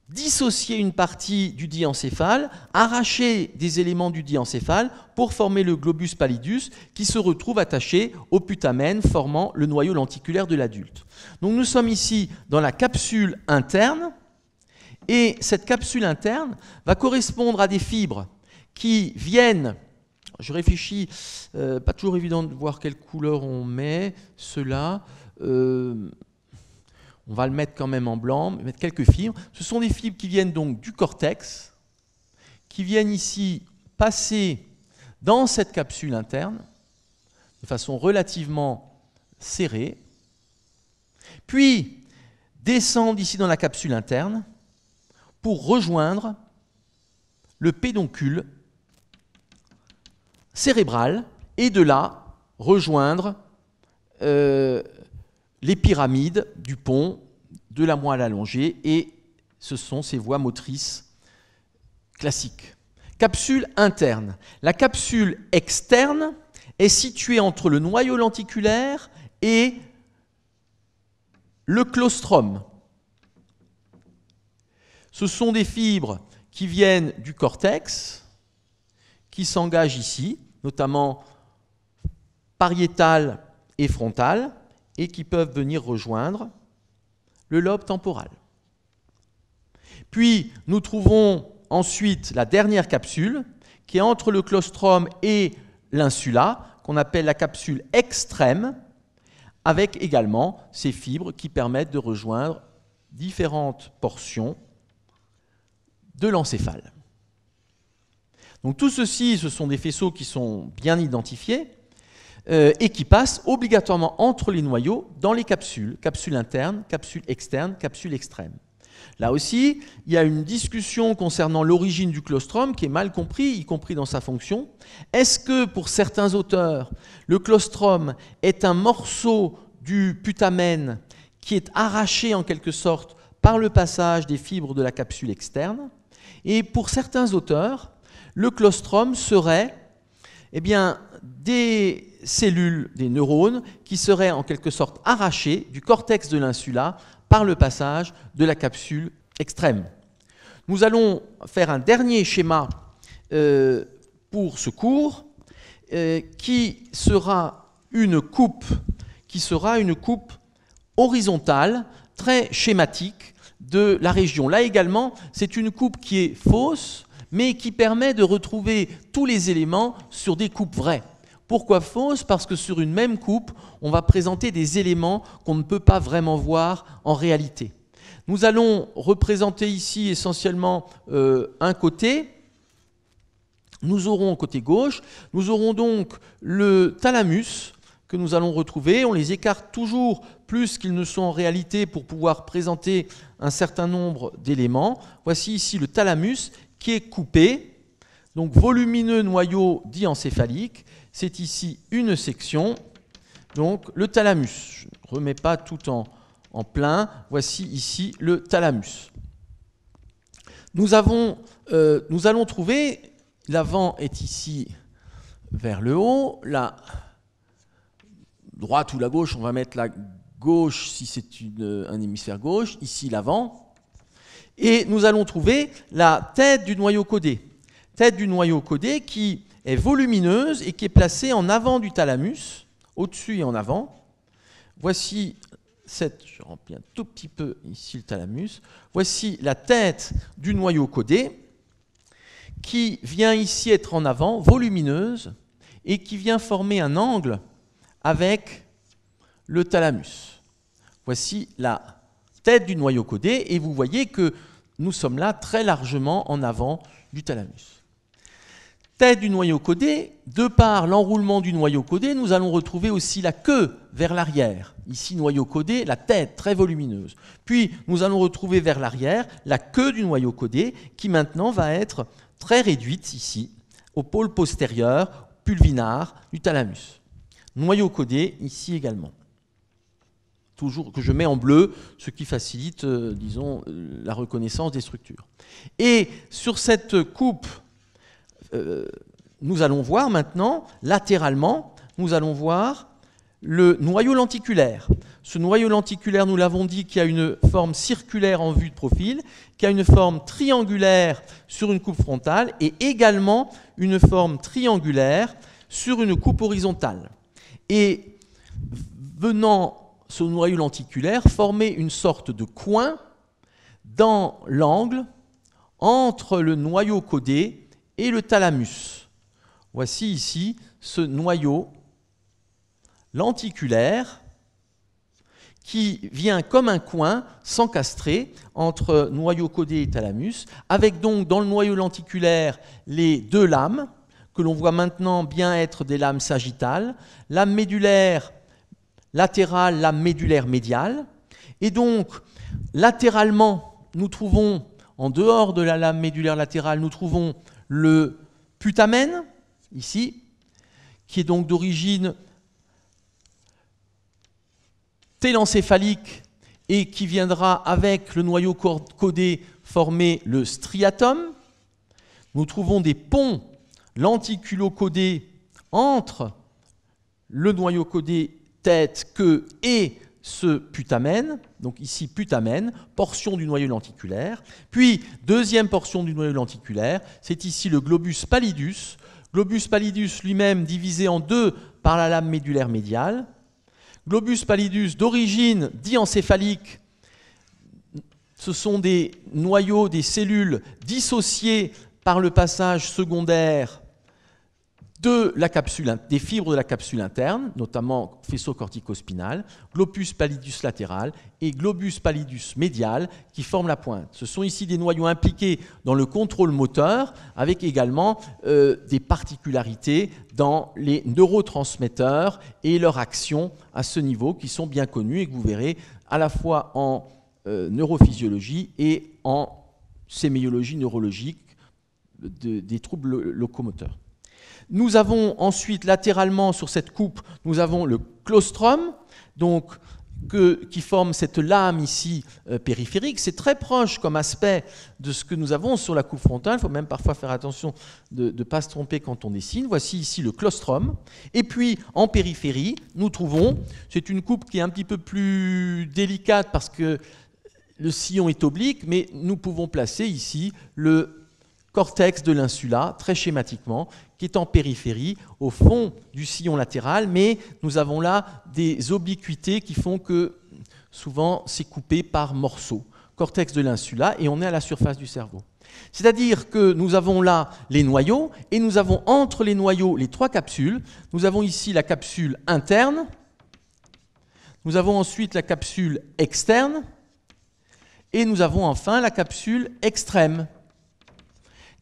dissocier une partie du diencéphale, arracher des éléments du diencéphale pour former le globus pallidus qui se retrouve attaché au putamen formant le noyau lenticulaire de l'adulte. Donc nous sommes ici dans la capsule interne, et cette capsule interne va correspondre à des fibres qui viennent, je réfléchis, pas toujours évident de voir quelle couleur on met, cela, on va le mettre quand même en blanc, mettre quelques fibres. Ce sont des fibres qui viennent donc du cortex, qui viennent ici passer dans cette capsule interne, de façon relativement serrée, puis descendent ici dans la capsule interne pour rejoindre le pédoncule cérébral et de là rejoindre les pyramides du pont, de la moelle allongée, et ce sont ces voies motrices classiques. Capsule interne. La capsule externe est située entre le noyau lenticulaire et le claustrum. Ce sont des fibres qui viennent du cortex, qui s'engagent ici, notamment pariétales et frontales, et qui peuvent venir rejoindre le lobe temporal. Puis, nous trouvons ensuite la dernière capsule, qui est entre le claustrum et l'insula, qu'on appelle la capsule extrême, avec également ces fibres qui permettent de rejoindre différentes portions de l'encéphale. Donc tout ceci, ce sont des faisceaux qui sont bien identifiés, et qui passent obligatoirement entre les noyaux dans les capsules, capsule interne, capsule externe, capsule extrême. Là aussi, il y a une discussion concernant l'origine du claustrum qui est mal compris, y compris dans sa fonction. Est-ce que pour certains auteurs, le claustrum est un morceau du putamen qui est arraché en quelque sorte par le passage des fibres de la capsule externe? Et pour certains auteurs, le claustrum serait des cellules, des neurones, qui seraient en quelque sorte arrachés du cortex de l'insula par le passage de la capsule extrême. Nous allons faire un dernier schéma pour ce cours, qui sera une coupe horizontale, très schématique de la région. Là également, c'est une coupe qui est fausse, mais qui permet de retrouver tous les éléments sur des coupes vraies. Pourquoi fausse? Parce que sur une même coupe, on va présenter des éléments qu'on ne peut pas vraiment voir en réalité. Nous allons représenter ici essentiellement un côté. Nous aurons au côté gauche, nous aurons donc le thalamus que nous allons retrouver. On les écarte toujours plus qu'ils ne sont en réalité pour pouvoir présenter un certain nombre d'éléments. Voici ici le thalamus qui est coupé. Donc volumineux noyau diencéphalique. C'est ici une section, donc le thalamus. Je ne remets pas tout en plein. Voici ici le thalamus. Nous allons trouver, l'avant est ici vers le haut, la droite ou la gauche, on va mettre la gauche si c'est un hémisphère gauche, ici l'avant. Et nous allons trouver la tête du noyau caudé. Tête du noyau caudé qui est volumineuse et qui est placée en avant du thalamus, au-dessus et en avant. Voici je remplis un tout petit peu ici le thalamus. Voici la tête du noyau codé qui vient ici être en avant, volumineuse, et qui vient former un angle avec le thalamus. Voici la tête du noyau codé, et vous voyez que nous sommes là très largement en avant du thalamus. Tête du noyau codé, de par l'enroulement du noyau codé, nous allons retrouver aussi la queue vers l'arrière. Ici, noyau codé, la tête très volumineuse. Puis, nous allons retrouver vers l'arrière la queue du noyau codé, qui maintenant va être très réduite ici, au pôle postérieur, pulvinar du thalamus. Noyau codé, ici également. Toujours que je mets en bleu, ce qui facilite, disons, la reconnaissance des structures. Et sur cette coupe, nous allons voir maintenant, latéralement, nous allons voir le noyau lenticulaire. Ce noyau lenticulaire, nous l'avons dit, qui a une forme circulaire en vue de profil, qui a une forme triangulaire sur une coupe frontale et également une forme triangulaire sur une coupe horizontale. Et venant ce noyau lenticulaire former une sorte de coin dans l'angle entre le noyau codé et le thalamus. Voici ici ce noyau lenticulaire qui vient comme un coin s'encastrer entre noyau codé et thalamus, avec donc dans le noyau lenticulaire les deux lames, que l'on voit maintenant bien être des lames sagittales, lame médulaire latérale, lame médulaire médiale, et donc latéralement nous trouvons, en dehors de la lame médulaire latérale, nous trouvons le putamen, ici, qui est donc d'origine télencéphalique et qui viendra avec le noyau codé former le striatum. Nous trouvons des ponts lenticulo-codés entre le noyau codé tête, queue et ce putamen, donc ici putamen, portion du noyau lenticulaire. Puis, deuxième portion du noyau lenticulaire, c'est ici le globus pallidus. Globus pallidus lui-même divisé en deux par la lame médulaire médiale. Globus pallidus d'origine diencéphalique, ce sont des noyaux, des cellules dissociées par le passage secondaire de la capsule, des fibres de la capsule interne, notamment faisceau cortico-spinal, globus pallidus latéral et globus pallidus médial qui forment la pointe. Ce sont ici des noyaux impliqués dans le contrôle moteur, avec également des particularités dans les neurotransmetteurs et leur action à ce niveau qui sont bien connus et que vous verrez à la fois en neurophysiologie et en sémiologie neurologique des troubles locomoteurs. Nous avons ensuite, latéralement sur cette coupe, nous avons le claustrum, donc, qui forme cette lame ici périphérique. C'est très proche comme aspect de ce que nous avons sur la coupe frontale. Il faut même parfois faire attention de ne pas se tromper quand on dessine. Voici ici le claustrum. Et puis, en périphérie, nous trouvons, c'est une coupe qui est un petit peu plus délicate parce que le sillon est oblique, mais nous pouvons placer ici le cortex de l'insula, très schématiquement, qui est en périphérie, au fond du sillon latéral, mais nous avons là des obliquités qui font que souvent c'est coupé par morceaux. Cortex de l'insula, et on est à la surface du cerveau. C'est-à-dire que nous avons là les noyaux, et nous avons entre les noyaux les trois capsules. Nous avons ici la capsule interne, nous avons ensuite la capsule externe, et nous avons enfin la capsule extrême.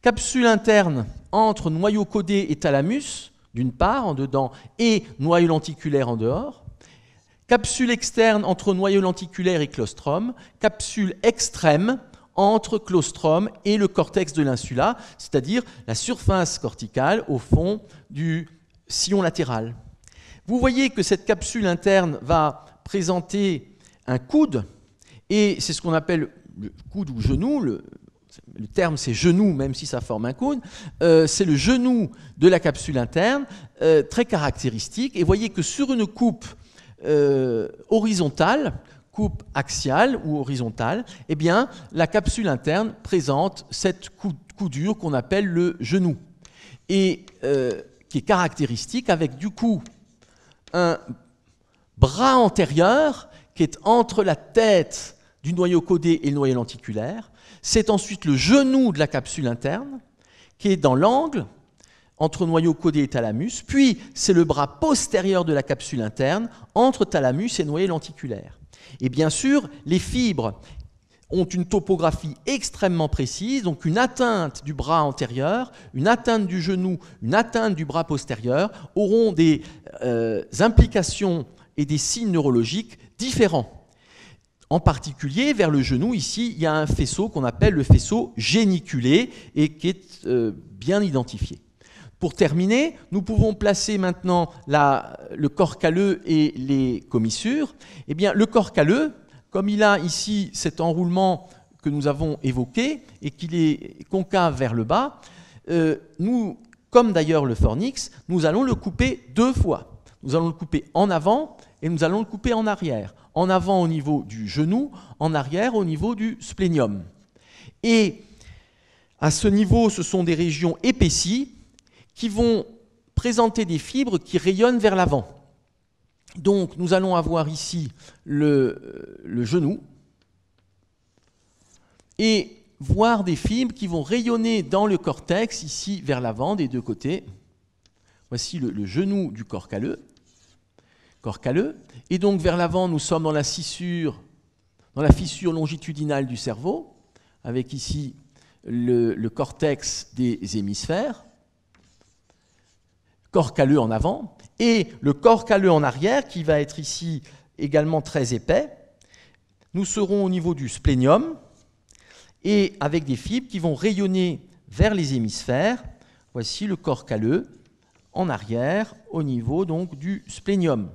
Capsule interne entre noyau codé et thalamus, d'une part, en dedans, et noyau lenticulaire en dehors. Capsule externe entre noyau lenticulaire et claustrum. Capsule extrême entre claustrum et le cortex de l'insula, c'est-à-dire la surface corticale au fond du sillon latéral. Vous voyez que cette capsule interne va présenter un coude, et c'est ce qu'on appelle le coude ou genou, le terme c'est genou, même si ça forme un cône, c'est le genou de la capsule interne, très caractéristique. Et voyez que sur une coupe horizontale, coupe axiale ou horizontale, eh bien, la capsule interne présente cette coudure qu'on appelle le genou, et qui est caractéristique avec du coup un bras antérieur qui est entre la tête du noyau caudé et le noyau lenticulaire. C'est ensuite le genou de la capsule interne, qui est dans l'angle entre noyau caudé et thalamus. Puis, c'est le bras postérieur de la capsule interne, entre thalamus et noyau lenticulaire. Et bien sûr, les fibres ont une topographie extrêmement précise, donc une atteinte du bras antérieur, une atteinte du genou, une atteinte du bras postérieur auront des implications et des signes neurologiques différents. En particulier, vers le genou, ici, il y a un faisceau qu'on appelle le faisceau géniculé et qui est bien identifié. Pour terminer, nous pouvons placer maintenant le corps calleux et les commissures. Eh bien, le corps calleux, comme il a ici cet enroulement que nous avons évoqué et qu'il est concave vers le bas, nous, comme d'ailleurs le fornix, nous allons le couper deux fois. Nous allons le couper en avant et nous allons le couper en arrière. En avant au niveau du genou, en arrière au niveau du splénium. Et à ce niveau, ce sont des régions épaissies qui vont présenter des fibres qui rayonnent vers l'avant. Donc nous allons avoir ici le genou et voir des fibres qui vont rayonner dans le cortex, ici vers l'avant des deux côtés. Voici le genou du corps calleux. Et donc vers l'avant, nous sommes dans la fissure longitudinale du cerveau, avec ici le cortex des hémisphères. Corps calleux en avant, et le corps calleux en arrière, qui va être ici également très épais. Nous serons au niveau du splénium, et avec des fibres qui vont rayonner vers les hémisphères. Voici le corps calleux en arrière, au niveau donc du splénium.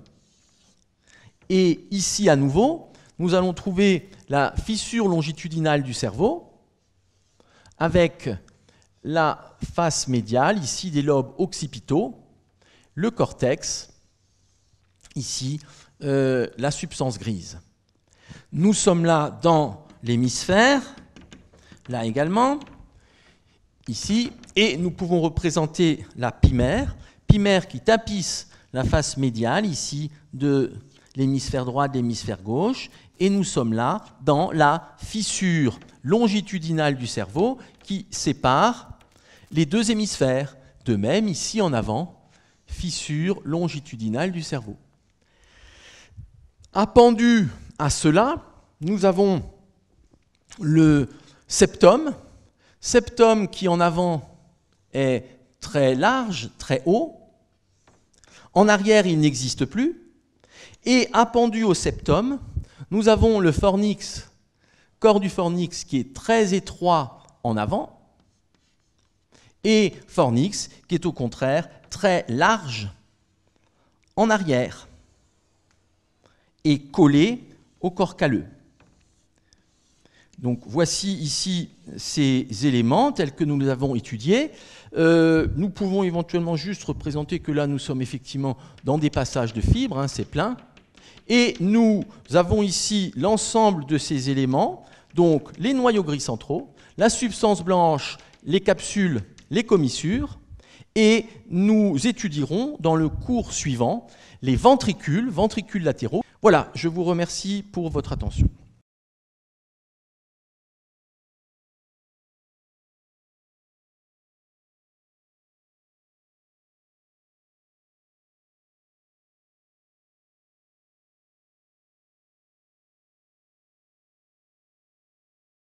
Et ici, à nouveau, nous allons trouver la fissure longitudinale du cerveau, avec la face médiale, ici des lobes occipitaux, le cortex, ici, la substance grise. Nous sommes là dans l'hémisphère, là également, ici, et nous pouvons représenter la pymère qui tapisse la face médiale, ici, de l'hémisphère droit, de l'hémisphère gauche, et nous sommes là dans la fissure longitudinale du cerveau qui sépare les deux hémisphères. De même, ici en avant, fissure longitudinale du cerveau. Appendu à cela, nous avons le septum qui en avant est très large, très haut. En arrière, il n'existe plus. Et appendu au septum, nous avons le fornix, corps du fornix qui est très étroit en avant, et fornix qui est au contraire très large en arrière et collé au corps calleux. Donc voici ici ces éléments tels que nous les avons étudiés. Nous pouvons éventuellement juste représenter que là nous sommes effectivement dans des passages de fibres, hein, c'est plein. Et nous avons ici l'ensemble de ces éléments, donc les noyaux gris centraux, la substance blanche, les capsules, les commissures, et nous étudierons dans le cours suivant les ventricules latéraux. Voilà, je vous remercie pour votre attention.